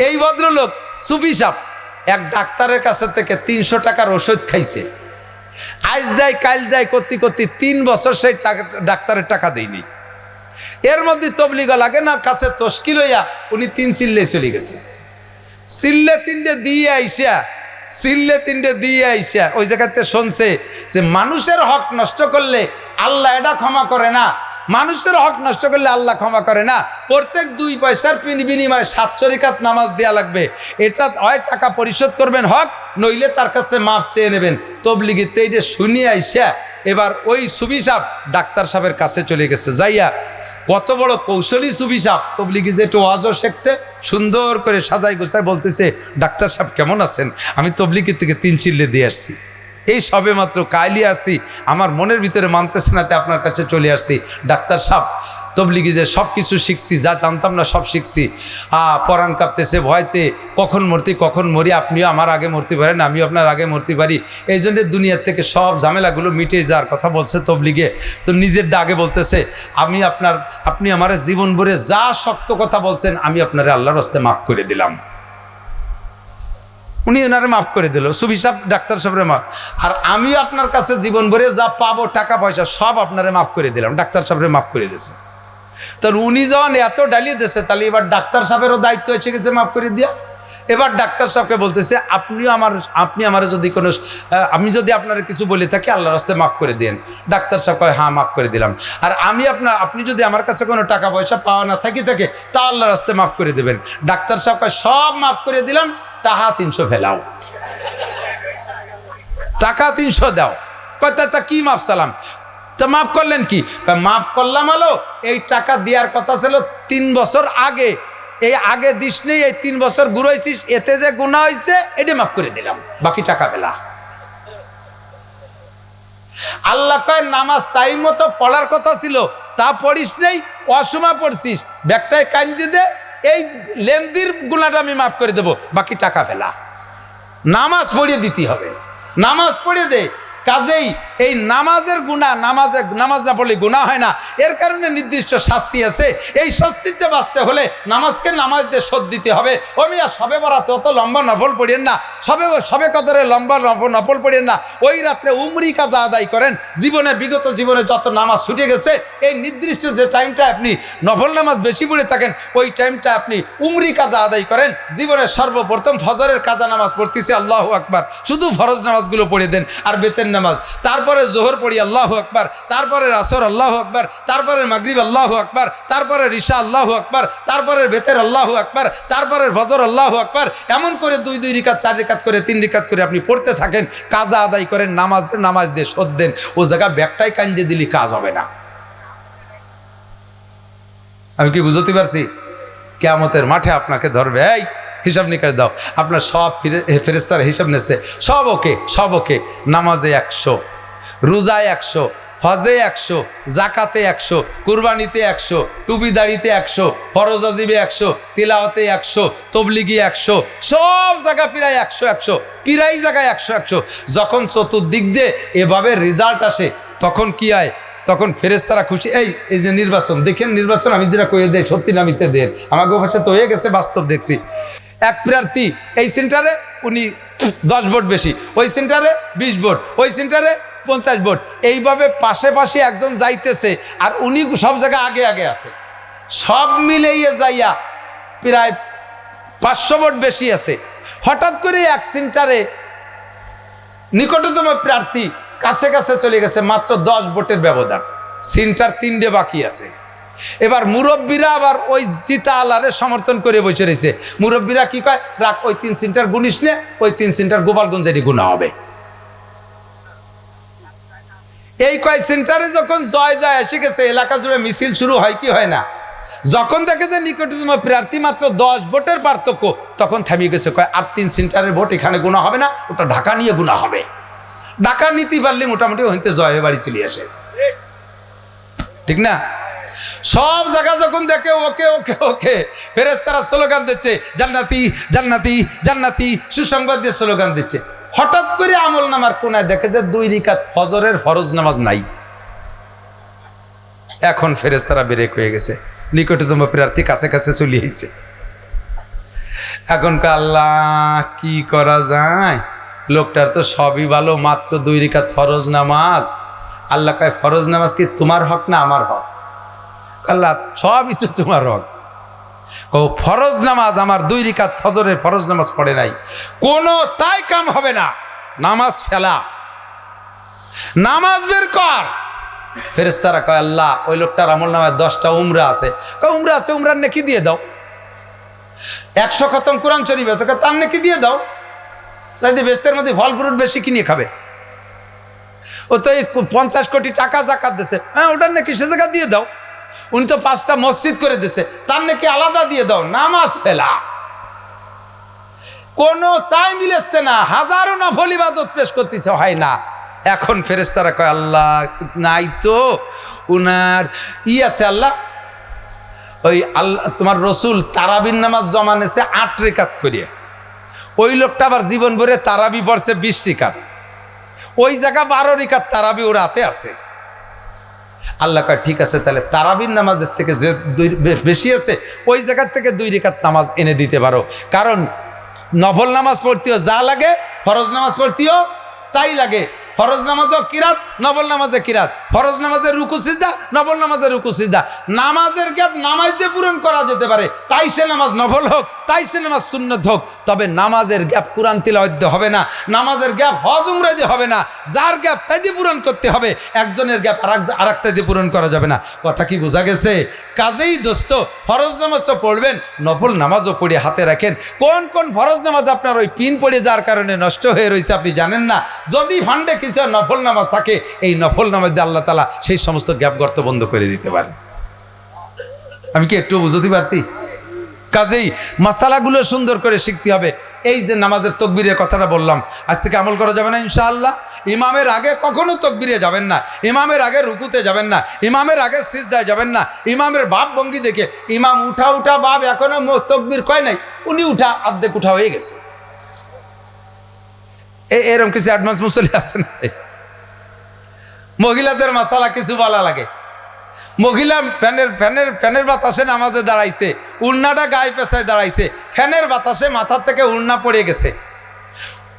এই ভদ্রলোক সুফি সাহেব এক ডাক্তারের কাছে থেকে 300 টাকার ওষুধ খাইছে। আজ দেয় কাল দেয় করতে করতে 3 বছর সেই ডাক্তারের টাকা দেয়নি। এর মধ্যে তবলিগ লাগে না কাছে তশকিল হইয়া উনি 3 চিল্লে চলে গেছে। চিল্লে 3টে দিয়ে আইসা ওই জায়গাতে শুনছে যে মানুষের হক নষ্ট করলে আল্লাহ এটা ক্ষমা করে না, মানুষের হক নষ্ট করলে আল্লাহ ক্ষমা করে না। প্রত্যেক 2 পয়সার বিনিময়ে 7 রাকাত নামাজ দেয়া লাগবে। এটা হয় টাকা পরিশোধ করবেন হক, নইলে তার কাছে মাফ চেয়ে নেবেন। তবলিগিতে এইটা শুনিয়ে আইসা এবার ওই সুফি সাহেব ডাক্তার সাহেবের কাছে চলে গেছে। যাইয়া কত বড় কৌশলী সুফি সাহেব, তবলিগি যে একটু ওয়াজও শেখছে, সুন্দর করে সাজাই গোছায় বলতেছে, ডাক্তার সাহেব কেমন আছেন? আমি তবলিগি থেকে 3 চিল্লে দিয়ে আসছি, এই সবে মাত্র কাইলি আসছি, আমার মনের ভিতরে মানতেছে না, তাই আপনার কাছে চলে আসছি। ডাক্তার সাহেব, তবলিগি যে সব কিছু শিখছি, যা জানতাম না সব শিখছি, পরাণ কাঁপতেছে ভয়তে, কখন মরি, আপনিও আমার আগে মরতে পারেন, আমিও আপনার আগে মরতে পারি। এই জন্যে দুনিয়ার থেকে সব ঝামেলাগুলো মিটে যাওয়ার কথা বলছে তবলিগে। তো নিজের ডাকে বলতেছে, আপনি আমার জীবন ভরে যা শক্ত কথা বলছেন, আমি আপনারে আল্লাহর রাস্তায় মাফ করে দিলাম। উনি ওনারে মাফ করে দিল, সুফি সাহেব ডাক্তার সাহেবের মাফ। আর আমি আপনার কাছে জীবন ভরে যা পাবো টাকা পয়সা সব আপনারে মাফ করে দিলাম। ডাক্তার সাহেবের মাফ করে দিয়েছে। তো উনি যখন এত ডালিয়ে দিয়েছে, তাহলে এবার ডাক্তার সাহেবেরও দায়িত্ব এসে গেছে মাফ করে দিয়া। এবার ডাক্তার সাহেবকে বলতেছে, আপনি আমার যদি কোনো আমি যদি আপনার কিছু বলে থাকি আল্লাহর রাস্তায় মাফ করে দেন। ডাক্তার সাহেব কয়, হ্যাঁ মাফ করে দিলাম। আর আপনি যদি আমার কাছে কোনো টাকা পয়সা পাওয়া না থাকে তা আল্লাহর রাস্তায় মাফ করে দেবেন। ডাক্তার সাহেব কয়, সব মাফ করে দিলাম, টাকা 300 ফেলাও, টাকা 300 দাও। কথা তা কি মাফ সালাম, তা মাফ করলেন কি? মাফ করলাম আলো, এই টাকা দেওয়ার কথা ছিল 3 বছর আগে, এই আগে দিস নেই, এই 3 বছর ঘুরাইছিস, এতে যে গুনাহ হয়েছে এটা মাফ করে দিলাম, বাকি টাকা পেলা। আল্লাহ কয়, নামাজ টাইম মতো পড়ার কথা ছিল, তা পড়িস নেই, অসময় পড়ছিস, ব্যাগটায় কাঁদি দে, এই লেনদির গুনাহটা আমি মাফ করে দেব, বাকি টাকা ফেলা। নামাজ পড়িয়ে দিতে হবে, নামাজ পড়িয়ে দে। কাজেই এই নামাজের গুনাহ, নামাজ না পড়লে গুনাহ হয় না, এর কারণে নির্দিষ্ট শাস্তি আছে। এই শাস্তিতে বাঁচতে হলে নামাজকে নামাজ দিয়ে শোধ দিতে হবে। ও মিয়া, সবে বরাতে অত লম্বা নফল পড়েন না, সবে কদরে লম্বা নফল পড়েন না, ওই রাত্রে উমরি কাজা আদায় করেন। বিগত জীবনে যত নামাজ ছুটে গেছে, এই নির্দিষ্ট যে টাইমটা আপনি নফল নামাজ বেশি পড়ে থাকেন, ওই টাইমটা আপনি উমরি কাজা আদায় করেন। জীবনে সর্বপ্রথম ফজরের কাজা নামাজ পড়তেছে, আল্লাহু আকবার, শুধু ফরজ নামাজগুলো পড়ে দেন, আর বেতের নামাজ, তারপরে জোহর পড়ি আল্লাহু আকবার, তারপরে আসর আল্লাহু আকবার, তারপরে মাগরিব আল্লাহু আকবার, তারপরে ইশা আল্লাহু আকবার, তারপরে বেতের আল্লাহু আকবার, তারপরে ফজর আল্লাহু আকবার। এমন করে 2 রিকাত 4 রিকাত করে 3 রিকাত করে আপনি পড়তে থাকেন, কাজা আদায় করেন, নামাজ দিয়ে শোধ দেন। ও জায়গা ব্যাগটাই কাঞ্জে দিলি কাজ হবে না। আমি কি বুঝতে পারছি? কিয়ামতের মাঠে আপনাকে ধরবে, এই হিসাব নিকাশ দাও, আপনার সব ফেরেশতারা হিসাব নিচ্ছে, সব ওকে। নামাজে 100, রোজায় 100, হজে 100, জাকাতে 100, কুরবানিতে 100, টুপি দাড়িতে 100, ফরজ ওয়াজিবে 100, তিলাওয়াতে 100, তবলিগি 100, সব জায়গা প্রায় 100, প্রায় জায়গায় 100। যখন চতুর্দিক দিয়ে এভাবে রেজাল্ট আসে, তখন কি হয়? তখন ফেরেশতারা খুশি। এই যে নির্বাচন দেখেন, নির্বাচন আমি যেটা কয়ে যাই সত্যি নামিতে দেন, আমাকে ভাষা তো হয়ে গেছে, বাস্তব দেখছি। এক প্রার্থী এই সেন্টারে, উনি 10 ভোট বেশি, ওই সেন্টারে 20 ভোট, ওই সেন্টারে 50 ভোট, এইভাবে পাশে পাশে একজন যাইতেছে আর উনি সব জায়গায় আগে আগে আছে। সব মিলিয়ে যাইয়া প্রায় 500 ভোট বেশি আছে। হঠাৎ করে এক সেন্টারে নিকটতম প্রার্থী কাছে কাছে চলে গেছে, মাত্র 10 ভোটের ব্যবধান, সেন্টার 3টে বাকি আছে। এবার মুরব্বীরা আবার ওই জিতা আলারে সমর্থন করে বসে রয়েছে। মুরব্বীরা কি কয়, রাখ ওই 3 সেন্টার গুনিস নে, ওই 3 সেন্টার গোপালগঞ্জেরই গুণা হবে। এই কয় সেন্টারে যখন জয় এসে গেছে, এলাকা জুড়ে মিছিল শুরু হয় কি হয় না? যখন দেখে যে নিকটতম প্রার্থী মাত্র 10 ভোটের পার্থক্য, তখন থামিয়ে গেছে, কয় আর 3 সেন্টারের ভোট এখানে গুণা হবে না, ওটা ঢাকা নিয়ে গুণা হবে। ঢাকা নিতে পারলে মোটামুটি হইতে জয় বাড়ি চলে আসে, ঠিক না? সব জায়গা যখন দেখে ওকে ওকে ওকে, ফেরেশতারা স্লোগান দিচ্ছে জান্নাতি জান্নাতি জান্নাতি, সুসংবাদ দিয়ে স্লোগান দিচ্ছে। হঠাৎ করে আমল নামার কোনায় দেখে যে 2 রাকাত ফজরের ফরজ নামাজ নাই। এখন ফেরেশতারা ব্রেক হয়ে গেছে, নিকটতম প্রার্থী কাছে কাছে চলে এসেছে। এখন আল্লাহ কি করা যায়, লোকটার তো সবই ভালো, মাত্র 2 রাকাত ফরজ নামাজ। আল্লাহ কয় ফরজ নামাজ কি তোমার হক না আমার হক? আল্লাহ সবই তো তোমার হক। ফরজ নামাজ আমার 2 রাকাত ফজরের ফরজ নামাজ পড়ে নাই, কোনো তাই কাম হবে না, নামাজ ফেলা, নামাজ বের কর। ফেরেশতারা কয় আল্লাহ ওই লোকটার আমল নামায় 10টা উমরা আছে। কয় উমরা আছে, উমরার নেকি দিয়ে দাও। 100 খতম কোরআন শরীফ আছে, তার নেকি দিয়ে দাও। তাই বেস্তের মধ্যে ফল ফ্রুট বেশি কিনে খাবে। ও তো 50 কোটি টাকা জাকাত দিছে, হ্যাঁ ওটার নাকি সে জায়গা দিয়ে দাও। উনি তো 5টা মসজিদ করে দিছে, তার নাকি আলাদা দিয়ে দাও। নামাজ ফেলা, কোনো তাই মিলেছে না, হাজারো নফল ইবাদত পেশ করতেছে, হয় না। এখন ফেরেশতারা কয় আল্লাহ নাই তো উনার আছে আল্লাহ, ওই আল্লাহ তোমার রসুল তারাবির নামাজ জমা নেছে 8 রাকাত করিয়া, ওই লোকটা আবার জীবন ভরে তারাবি পড়ছে 20 রাকাত, ওই জায়গা 12 রাকাত তারাবি ওর হাতে আছে। আল্লাহ কয় ঠিক আছে, তাহলে তারাবির নামাজের থেকে যে বেশি আছে ওই জায়গার থেকে 2 রাকাত নামাজ এনে দিতে পারো, কারণ নফল নামাজ পড়তেও যা লাগে ফরজ নামাজ পড়তেও তাই লাগে। ফরজ নামাজও কিরাত, নফল নামাজে কিরাত, ফরজ নামাজের রুকু সিজদা, নফল নামাজের রুকু সিজদা। নামাজের গ্যাপ নামাজ দিয়ে পূরণ করা যেতে পারে, তাই সে নামাজ নফল হোক, তাই সে নামাজ সুন্নত হোক, তবে নামাজের গ্যাপ কোরআন তিলাওয়াত দিয়ে হবে না, নামাজের গ্যাপ হজ উমরা দিয়ে হবে না। যার গ্যাপ তাই দিয়ে পূরণ করতে হবে, একজনের গ্যাপ আরেকটা দিয়ে পূরণ করা যাবে না। কথা কি বোঝা গেছে? কাজেই দোস্ত ফরজ নামাজ তো পড়বেন, নফল নামাজও পড়ে হাতে রাখেন। কোন কোন ফরজ নামাজ আপনার ওই পিন পড়ে যার কারণে নষ্ট হয়ে রয়েছে আপনি জানেন না। যদি ফান্ডে কিছু নফল নামাজ থাকে, এই নফল নামাজ দিয়ে আল্লাহ তাআলা সেই সমস্ত গ্যাপ গর্ত বন্ধ করে দিতে পারে। আমি কি একটু বুঝতে পারছি? কাজেই মাসালাগুলো সুন্দর করে শিখতে হবে। এই যে নামাজের তকবীরের কথাটা বললাম, আজ থেকে আমল করা যাবে না ইনশাআল্লাহ। ইমামের আগে কখনো তকবীরে যাবেন না, ইমামের আগে রুকুতে যাবেন না, ইমামের আগে সিজদায় যাবেন না। ইমামের ভাব ভঙ্গি দেখে ইমাম উঠা ভাব এখনো তকবীর কয় নাই, উনি অর্ধেক উঠা হয়ে গেছে। এরকম কিছু অ্যাডভান্স মুসল্লি আছে না? মহিলাদের মাসালা কিছু বলা লাগে। মহিলা ফ্যানের বাতাসে নামাজে দাঁড়াইছে, উড়নাটা গায়ে পেছায় দাঁড়াইছে, ফ্যানের বাতাসে মাথার থেকে উড়না পড়ে গেছে,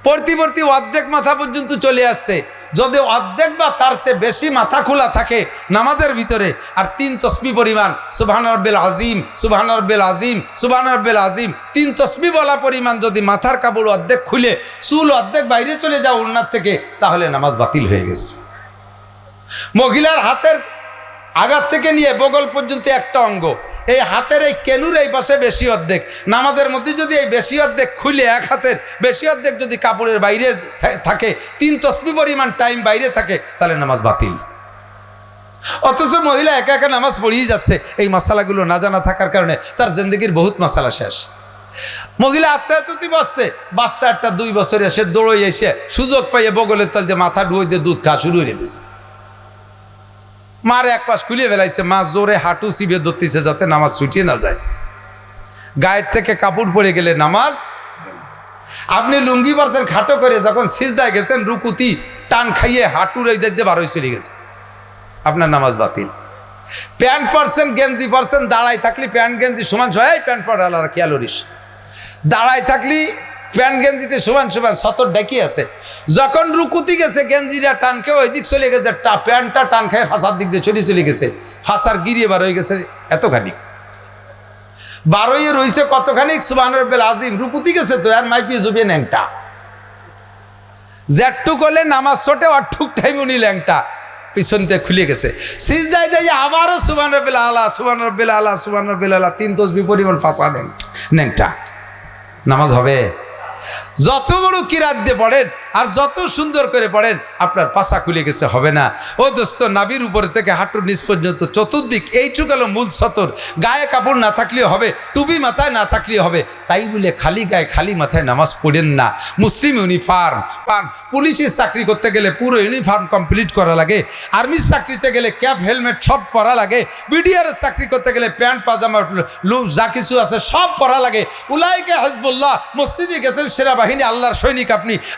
পড়তি অর্ধেক মাথা পর্যন্ত চলে আসছে। যদি অর্ধেক বা তার চেয়ে বেশি মাথা খোলা থাকে নামাজের ভিতরে, আর 3 তসবিহ পরিমাণ সুবহান রাব্বিল আযীম সুবহান রাব্বিল আযীম সুবহান রাব্বিল আযীম 3 তসবিহ বলা পরিমাণ যদি মাথার কাপড় অর্ধেক খুলে চুল অর্ধেক বাইরে চলে যায় উড়নার থেকে, তাহলে নামাজ বাতিল হয়ে গেছে। মহিলার হাতের আগার থেকে নিয়ে বগল পর্যন্ত একটা অঙ্গ, এই হাতের এই কেনুর এই পাশে বেশি অর্ধেক, নামাজের মধ্যে যদি এই বেশি অর্ধেক খুলে এক হাতের বেশি অর্ধেক যদি কাপড়ের বাইরে থাকে, 3 তসবিহ পরিমাণ টাইম বাইরে থাকে, তাহলে নামাজ বাতিল। অথচ মহিলা একা একা নামাজ পড়িয়ে যাচ্ছে, এই মাসালাগুলো না জানা থাকার কারণে তার জিন্দগির বহুত মাসালা শেষ। মহিলা আত্মায়াতি বসছে, বাচ্চা একটা 2 বছরে সে দৌড়ে এসে সুযোগ পাইয়ে বগলের তল দিয়ে মাথা ডুয়ে দিয়ে দুধ খাওয়া শুরু করে দিয়েছে। মার এক পাশ খুলে ফেলাইছে, মা জোরে হাঁটু চিবে ধরতেছে যাতে নামাজ ছুটিয়ে না যায়। গায়ের থেকে কাপড় পরে গেলে নামাজ। আপনি লুঙ্গি পারছেন খাটো করে, যখন সিজদায় গেছেন রুকুতি টান খাইয়ে হাঁটুর এই দিকে বার হয়ে চলে গেছে, আপনার নামাজ বাতিল। প্যান্ট পরছেন গেঞ্জি পরছেন, দাঁড়াই থাকলি প্যান্ট গেঞ্জি সমান ছয়, প্যান্ট পরার খেয়াল করিস। দাঁড়াই থাকলি প্যান্ট গেঞ্জিতে সমান সমান সতর ডাকি আছে, যখন রুকুতি গেছে গেঞ্জিটা টান খেয়ে ওই দিক চলে গেছে, প্যান্টটা টান খেয়ে ফাঁসার দিক দিয়ে চলে গেছে, ফাঁসার গিরিয়ে বার হয়ে গেছে এতখানি, বারোই রয়েছে কতখানি সুবহান রাব্বিল আজিম, রুকুতি গেছে তো আর মাইপিয়ে জুবিয়ে ন্যাংটা, জ্যাটটু করলে নামাজ ছোটে অটুক টাইম উনি ল্যাংটা পিছনতে খুলে গেছে, সিজদায় দেয় আবারও সুবহান রাব্বিল আলা সুবহান রাব্বিল আলা সুবহান রাব্বিল আলা, 3 তাসবিহ পরিমাণ ফাঁসা ন্যাংটা, নামাজ হবে? যত বড় কিরাত দিয়ে পড়েন আর যত সুন্দর করে পড়েন আপনার পাছা খুলে গেছে, হবে না। ও দোস্ত, নাভির উপরে থেকে হাঁটুর নিচ পর্যন্ত চতুর্দিক এইটুকু হলো মূল সতর, গায়ে কাপড় না থাকলেও হবে, টুপি মাথায় না থাকলেও হবে, তাই বলে খালি গায়ে খালি মাথায় নামাজ পড়েন না। মুসলিম ইউনিফর্ম পান, পুলিশের চাকরি করতে গেলে পুরো ইউনিফর্ম কমপ্লিট করা লাগে, আর্মির চাকরিতে গেলে ক্যাপ হেলমেট সব পরা লাগে, বিডিআরের চাকরি করতে গেলে প্যান্ট পাজামা যা কিছু আছে সব পরা লাগে। উলাইকা হিজবুল্লাহ, মসজিদে গেছেন সেনাবাহিনী আল্লাহর সৈনিক,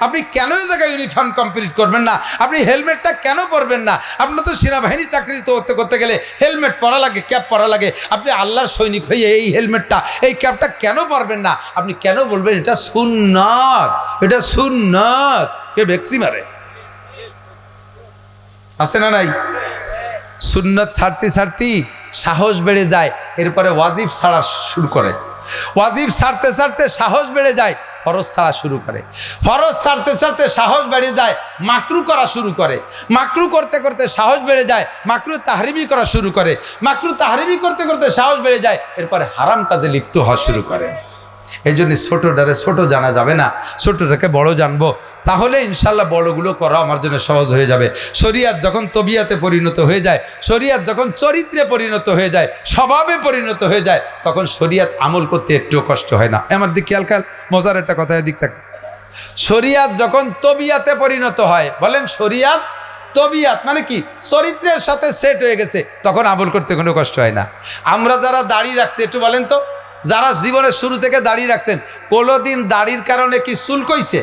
আপনি কেন এই জায়গায় ইউনিফর্ম কমপ্লিট করবেন না? আপনি হেলমেটটা কেন পরবেন না? আপনার তো সেনাবাহিনী চাকরি করতে গেলে হেলমেট পরা লাগে, ক্যাপ পরা লাগে, আপনি আল্লাহর সৈনিক হয়ে এই হেলমেটটা এই ক্যাপটা কেন পরবেন না? আপনি কেন বলবেন এটা সুন্নাত, এটা সুন্নাত? কে ভেক্সি মারে আছে না নাই? সুন্নাত ছাড়তে সাহস বেড়ে যায়, এরপরে ওয়াজিব ছাড়া শুরু করে, ওয়াজিব ছাড়তে সাহস বেড়ে যায়, ফরজ ছাড়া শুরু করে, ফরজ ছাড়তে সাহস বেড়ে যায়, মাকরু করা শুরু করে, মাকরু করতে সাহস বেড়ে যায়, মাকরু তাহরিমি করা শুরু করে, মাকরু তাহরিমি করতে সাহস বেড়ে যায়, এরপরে হারাম কাজে লিপ্ত হওয়া শুরু করে। এই জন্য ছোটটারে ছোট জানা যাবে না, ছোটটাকে বড় জানবো, তাহলে ইনশাল্লাহ বড়গুলো করা আমার জন্য সহজ হয়ে যাবে। শরিয়াত যখন তবিয়াতে পরিণত হয়ে যায়, শরিয়াত যখন চরিত্রে পরিণত হয়ে যায়, স্বভাবে পরিণত হয়ে যায়, তখন শরিয়াত আমল করতে একটুও কষ্ট হয় না। আমার দিক খেয়াল মজার একটা কথা দিক থাকে, শরিয়াত যখন তবিয়াতে পরিণত হয়, বলেন শরিয়াত তবিয়াত মানে কি? চরিত্রের সাথে সেট হয়ে গেছে, তখন আমল করতে কোনো কষ্ট হয় না। আমরা যারা দাড়ি রাখছি একটু বলেন তো, যারা জীবনের শুরু থেকে দাড়ি রাখছেন, কোনোদিন দাড়ির কারণে কি চুল কইছে?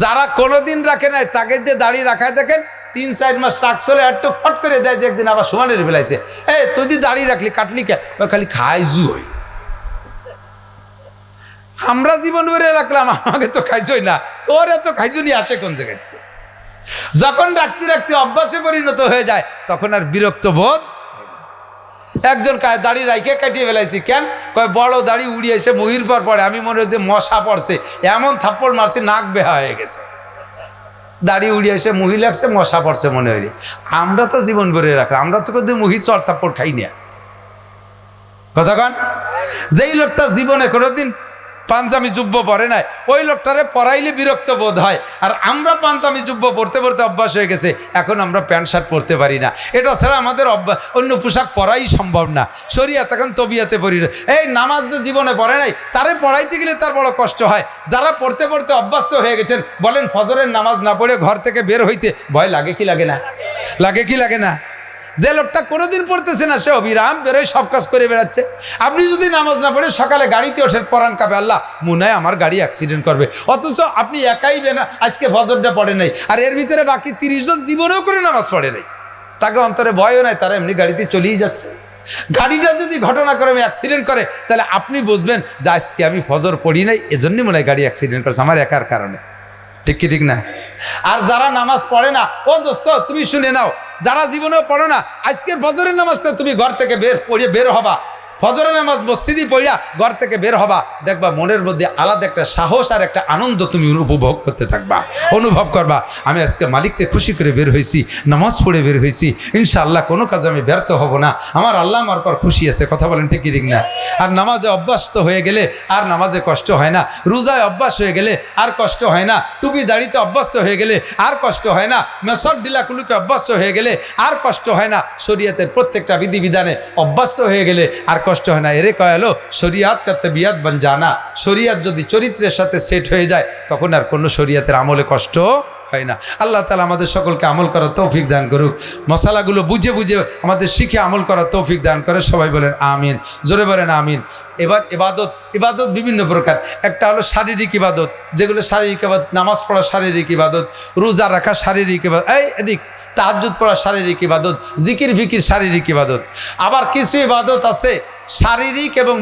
যারা কোনোদিন রাখে নাই তাকে দিয়ে দাড়ি রাখায় দেখেন 3-4 মাস রাখছলে একটু ফট করে দেয় যে একদিন আবার সমানের ফেলাইছে, তুই দি দাড়ি রাখলি কাটলি কে? খালি খাইজু হই। আমরা জীবন ভরে রাখলাম, আমাকে তো খাইজই না, তোর এত খাইজুনি আছে কোন জায়গায়? যখন রাখতে অভ্যাসে পরিণত হয়ে যায় তখন আর বিরক্ত বোধ। একজন দাড়ি রাইখে কাটিয়ে ফেলাইছি, কেন? কয় বড় দাড়ি উড়িয়ে এসে মহির পর পরে আমি মনে হয় যে মশা পড়ছে, এমন থাপ্পড় মারছি নাক বেহা হয়ে গেছে, দাড়ি উড়িয়ে এসে মহি লাগছে, মশা পড়ছে মনে হয়। আমরা তো জীবন ভরে রাখলাম, আমরা তো কিন্তু মহি চর থাপ্পড় খাই না। কথা কন, যেই লোকটা জীবনে কোনোদিন পাঞ্জাবি জুব্ব পরে নাই, ওই লোকটারে পরাইলে বিরক্ত বোধ হয়, আর আমরা পাঞ্জাবি জুব্ব পরতে অভ্যাস হয়ে গেছে, এখন আমরা প্যান্ট শার্ট পরতে পারি না। এটা ছাড়া আমাদের অন্য পোশাক পরাই সম্ভব না। শরিয়াত এখন তবিয়াতে পরিণত। এই নামাজ যে জীবনে পড়ে নাই, তারে পড়াইতে গেলে তার বড় কষ্ট হয়। যারা পড়তে অভ্যস্ত হয়ে গেছেন, বলেন ফজরের নামাজ না পড়ে ঘর থেকে বের হইতে ভয় লাগে কি লাগে না? লাগে কি লাগে না? যে লোকটা কোনোদিন পড়তেছে না, সে অবিরাম বেরোয় সব কাজ করে বেড়াচ্ছে। আপনি যদি নামাজ না পড়ে সকালে গাড়িতে ওঠেন, পরান কাঁপে, আল্লাহ মনে হয় আমার গাড়ি অ্যাক্সিডেন্ট করবে, অথচ আপনি একাই আজকে ফজরটা পড়ে নাই, আর এর ভিতরে বাকি 30 জন জীবনেও করে নামাজ পড়ে নাই, তাকে অন্তরে ভয়ও নাই, তারা এমনি গাড়িতে চলেই যাচ্ছে। গাড়িটা যদি ঘটনাক্রমে অ্যাক্সিডেন্ট করে, তাহলে আপনি বুঝবেন যে আজকে আমি ফজর পড়ি নাই, এজন্যই মনে হয় গাড়ি অ্যাক্সিডেন্ট করেছে, আমার একার কারণে। ঠিক কি ঠিক না? আর যারা নামাজ পড়ে না, ও দোস্ত তুমি শুনে নাও, যারা জীবনেও পড়ো না, আজকের ফজরের নামাজটা তুমি ঘর থেকে বের হবা, ফজরের নামাজ মসজিদে পড়া ঘর থেকে বের হবা, দেখবা মনের মধ্যে আলাদা একটা সাহস আর একটা আনন্দ তুমি উপভোগ করতে থাকবা, অনুভব করবা। আমি আজকে মালিককে খুশি করে বের হয়েছি, নামাজ পড়ে বের হয়েছি, ইনশাআল্লাহ কোনো কাজে আমি ব্যর্থ হব না, আমার আল্লাহ আমার পর খুশি আছে। কথা বলেন ঠিক ঠিক না? আর নামাজে অভ্যস্ত হয়ে গেলে আর নামাজে কষ্ট হয় না, রোজায় অভ্যাস হয়ে গেলে আর কষ্ট হয় না, টুপি দাড়িতে অভ্যস্ত হয়ে গেলে আর কষ্ট হয় না, মেসর ডিলাকুলুকে অভ্যস্ত হয়ে গেলে আর কষ্ট হয় না, শরীয়তের প্রত্যেকটা বিধিবিধানে অভ্যস্ত হয়ে গেলে আর কষ্ট হয় না। এরে কয়ালো শরিয়াত করতে বিয়াত বন জানা, শরিয়াত যদি চরিত্রের সাথে সেট হয়ে যায় তখন আর কোনো শরিয়াতের আমলে কষ্ট হয় না। আল্লাহ তাআলা আমাদের সকলকে আমল করার তৌফিক দান করুক, মশালাগুলো বুঝে আমাদের শিখে আমল করার তৌফিক দান করে। সবাই বলেন আমিন, জোরে বলেন আমিন। এবার ইবাদত বিভিন্ন প্রকার, একটা হলো শারীরিক ইবাদত, যেগুলো শারীরিক ইবাদত, নামাজ পড়া শারীরিক ইবাদত, রোজা রাখা শারীরিক ইবাদত, এদিক তাহাজ্জুদ পড়া শারীরিক ইবাদত, জিকির ফিকির শারীরিক ইবাদত। আবার কিছু ইবাদত আছে শারীরিক এবং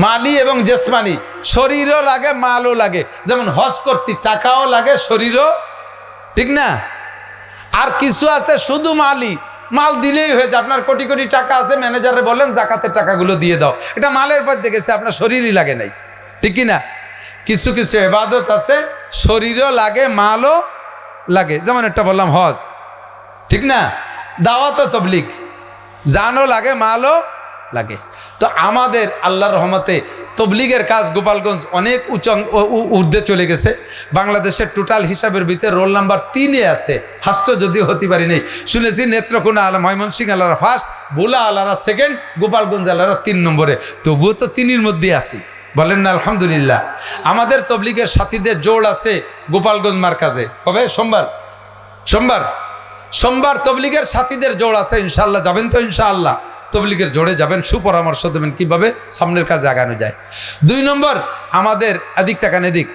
মালি এবং জেসমানি, শরীরও লাগে, মালও লাগে। যেমন হজ করতে টাকাও লাগে, শরীরও, ঠিক না? আর কিছু আছে শুধু মালই, মাল দিলেই হয়েছে। আপনার কোটি কোটি টাকা আছে, ম্যানেজারে বলেন জাকাতের টাকাগুলো দিয়ে দাও, এটা মালের পর দেখেছে, আপনার শরীরই লাগে নাই, ঠিক কি না? কিছু কিছু ইবাদত আছে শরীরও লাগে, মালও লাগে। যেমন একটা বললাম হজ, ঠিক না? দাওয়াত তাবলীগ, জানও লাগে, মালও লাগে। তো আমাদের আল্লাহর রহমতে তবলিগের কাজ গোপালগঞ্জ অনেক ঊর্ধ্বে চলে গেছে। বাংলাদেশের টোটাল হিসাবের ভিতরে রোল নাম্বার 3-এ আছে। হাস্য যদিও হতে পারি নেই, শুনেছি নেত্রকোনা আলা, ময়মনসিংহ আলারা ফার্স্ট, ভোলা আলারা সেকেন্ড, গোপালগঞ্জ আলারা 3 নম্বরে। তবুও তো 3-এর মধ্যে আছি, বলেন না আলহামদুলিল্লাহ। আমাদের তবলিগের সাথীদের জোড় আছে গোপালগঞ্জ মার্কাজে, হবে সোমবার তবলিগের সাথীদের জোড় আছে, ইনশাআল্লাহ যাবেন তো? ইনশাআল্লাহ তবলিগের জোড়ে যাবেন, সুপরামর্শ দেবেন কিভাবে সামনের কাজে আগানো যায়। 2 নম্বর, আমাদের এদিক তাকান এদিক,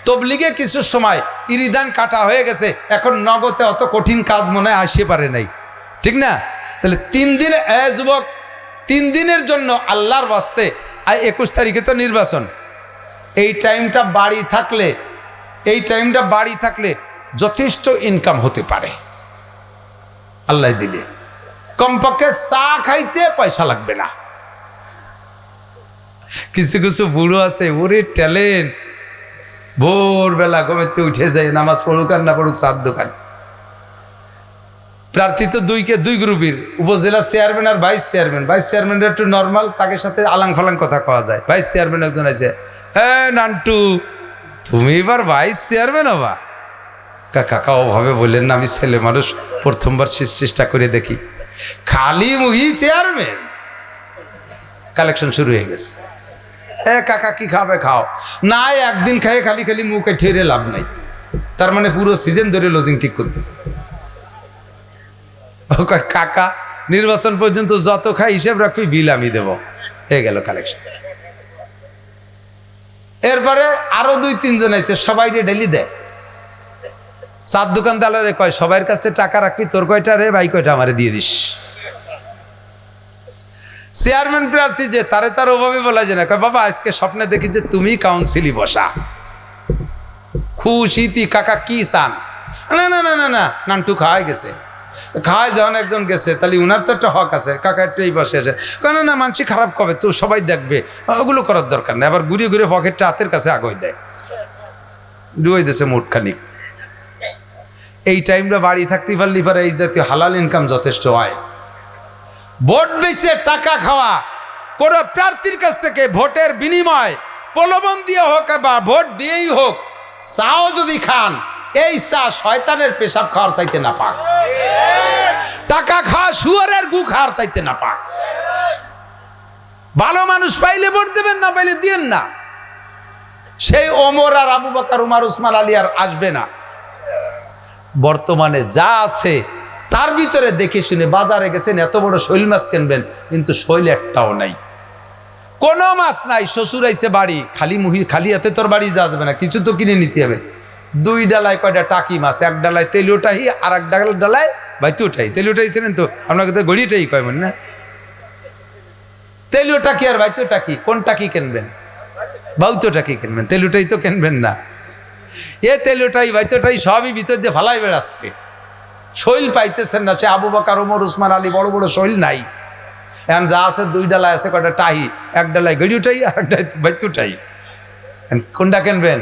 তবলিগে কিছু সময় ইরিদান কাটা হয়ে গেছে, এখন নগদে অত কঠিন কাজ মনে হয় আসতে পারে নাই, ঠিক না? তাহলে 3 দিন, যুবক 3 দিনের জন্য আল্লাহর বাস্তে, 21 তারিখে তো নির্বাচন, এই টাইমটা বাড়ি থাকলে যথেষ্ট ইনকাম হতে পারে আল্লাহ দিলে। কমপক্ষে চা খাইতে পয়সা লাগবে না। কিছু কিছু বুড়ো আছে, ওরে ট্যালেন্ট, ভোরবেলা ঘুমেতে উঠে যায়, নামাজ পড়ুক আর না পড়ুক চার দোকানে। প্রার্থী তো 2 গ্রুপের, উপজেলা চেয়ারম্যান আর ভাইস চেয়ারম্যান। ভাইস চেয়ারম্যানের একটু নর্মাল, তাকে সাথে আলাং ফালাং কথা কওয়া যায়। ভাইস চেয়ারম্যান একজন আছে, হ্যাঁ নান্টু তুমি এবার ভাইস চেয়ারম্যান হবা? কাকা ওভাবে বললেন না, আমি ছেলে মানুষ, প্রথমবার চেষ্টা করে দেখি। খালি মুহি চেয়ারম্যান, কালেকশন শুরু হয়ে গেছে। কাকা কি খাবে খাও না, একদিন খাই খালি মুখে ঠেরে লাভ নাই। তার মানে পুরো সিজন ধরে লজিং ঠিক করতেছে। কাকা নির্বাচন পর্যন্ত যত খাই হিসেব রাখবি, বিল আমি দেব, হয়ে গেল কালেকশন। এরপরে আরো 2-3 জন আছে, সবাই ডেলি দেয়। 4 দোকানদারে কয় সবার কাছে টাকা রাখবি, তোর কয়টা রে ভাই, কয়টা আমারে দিয়ে দিস। চেয়ারম্যান প্রার্থী যে তার ওভাবে বলা যায় না, কয় বাবা আজকে স্বপ্নে দেখি যে তুমি কাউন্সিলই বসা, খুশিতি কাকা কি চান? না না না না না, নান্টু খাওয়াই গেছে। খাওয়াই যখন একজন গেছে, তাহলে উনার তো একটা হক আছে, কাকা একটু এই বসে আছে। কেন না, মানসি খারাপ কবে তো সবাই দেখবে, ওগুলো করার দরকার নেই। আবার ঘুরে ঘুরে পকেটটা হাতের কাছে আগুই দেয়, ডুয়ে দিয়েছে মুটখানিক। এই টাইমটা বাড়ি থাকতে পারলে পরে এই জাতীয় হালাল ইনকাম যথেষ্ট হয়। ভোট বেচে টাকা খাওয়া, কোনো প্রার্থীর কাছ থেকে ভোটের বিনিময় প্রলোভন দিয়ে হোক বা ভোট দিয়েই হোক, চাও যদি খান, এই চা শয়তানের পেশাব খাওয়ার চাইতে না পাক, টাকা খাওয়া শুয়ারের গু খাওয়ার চাইতে না পাক। ভালো মানুষ পাইলে ভোট দেবেন, না পাইলে দিয়েন না। সেই ওমর আর আবু বকর, উমর, উসমান, আলী আর আসবে না। বর্তমানে যা আছে তার ভিতরে দেখে শুনে, বাজারে গেছেন এত বড় শৈল মাছ কিনবেন, কিন্তু শৈল একটাও নাই, কোনো মাছ নাই। শ্বশুর আইছে বাড়ি, খালি হাতে তোর বাড়ি যাবে না, কিছু তো কিনে নিতে হবে। 2 ডালায় কয়টা টাকি মাছ, 1 ডালায় তেলিওটাই আর 1 ডালায় বাইতুটাই। তেলিওটাই ছিলেন তো আপনাকে তো গড়িটাই কয়বেন না, তেলিওটাকি আর বাইতুটাকি, কোন টাকি কিনবেন? বাউতটাকি কিনবেন, তেলিওটাই তো কিনবেন না। তেলিওটাই বাইতুটাই সবই ভিতর দিয়ে ফালাই বেড়াচ্ছে, শৈল পাইতেছেন না। সে আবু বকর, ওমর, উসমান, আলী বড় বড় শৈল নাই। এখন যা আছে 2 ডালায় আছে কয়টা টাহি, 1 ডালায় গড়িটাই আর 1 ডালায় বাইতুটাই। কোনটা কিনবেন?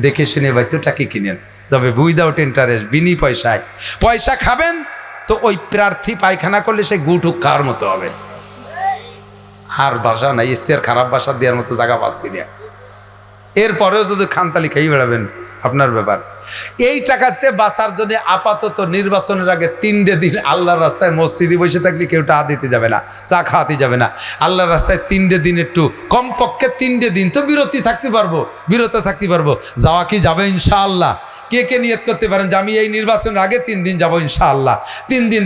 দেখে শুনে বাইতুটাকি কিনেন, তবে উইদাউট ইন্টারেস্ট, বিনি পয়সায়। পয়সা খাবেন তো ওই প্রার্থী পায়খানা করলে সে গুটুক খাওয়ার মতো হবে। আর বাসা নাই, এর খারাপ বাসা দেওয়ার মতো জায়গা পাচ্ছি না। এরপরেও যদি খানতালি খেয়ে বেড়াবেন, আপনার ব্যাপার। এই টাকাতে বাঁচার জন্য আপাতত নির্বাচনের আগে 3 দিন আল্লাহর রাস্তায় মসজিদে বসে থাকলে কেউ টাকা দিতে যাবে না, চা খাওয়াতে যাবে না। আল্লাহর রাস্তায় 3 দিন, একটু কমপক্ষে 3 দিন তো বিরত থাকতে পারবো। যাওয়া কি যাবে ইনশাআল্লাহ? কে কে নিয়ত করতে পারেন যে আমি এই নির্বাচনের আগে 3 দিন যাবো ইনশাআল্লাহ? 3 দিন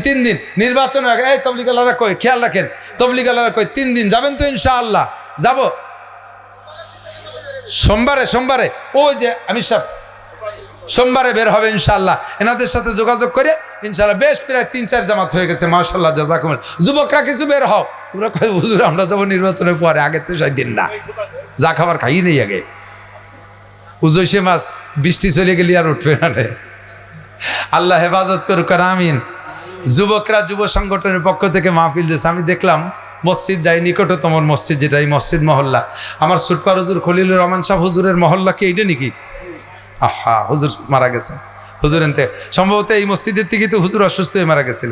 নির্বাচনের আগে। এই তবলিগ আল্লাহরা কই, খেয়াল রাখেন, তবলিগ আল্লাহরা কই 3 দিন যাবেন তো ইনশাআল্লাহ? যাবো সোমবারে ওই যে আমি সব সোমবারে বের হবে ইনশাআল্লাহ। এনাদের সাথে যোগাযোগ করে ইনশাআল্লাহ বেশ প্রায় 3-4 জামাত হয়ে গেছে, মাশাআল্লাহ, জাযাকুমুল্লাহ। যুবকরা কিছু বের হও, তোমরা কই হুজুর আমরা যাবো নির্বাচনের পরে, আগে তো 6 দিন না। যা খাবার খাই নেই আগে উজৈসে মাছ বৃষ্টি চলে গেলে আর উঠবে না রে। আল্লাহ হেফাজত করুক আমিন। যুবকরা যুব সংগঠনের পক্ষ থেকে মাহফিল দিয়েছে। আমি দেখলাম মসজিদ যাই, নিকটতম মসজিদ যেটা এই মসজিদ মহল্লা, আমার সুটপার হুজুর খলিলুর রহমান সাহেব হুজুরের মহল্লা কি এইটা নাকি? আহা, হুজুর মারা গেছেন। হুজুর এনতে সম্ভবত এই মসজিদের থেকে তো হুজুর অসুস্থ হয়ে মারা গেছিলেন।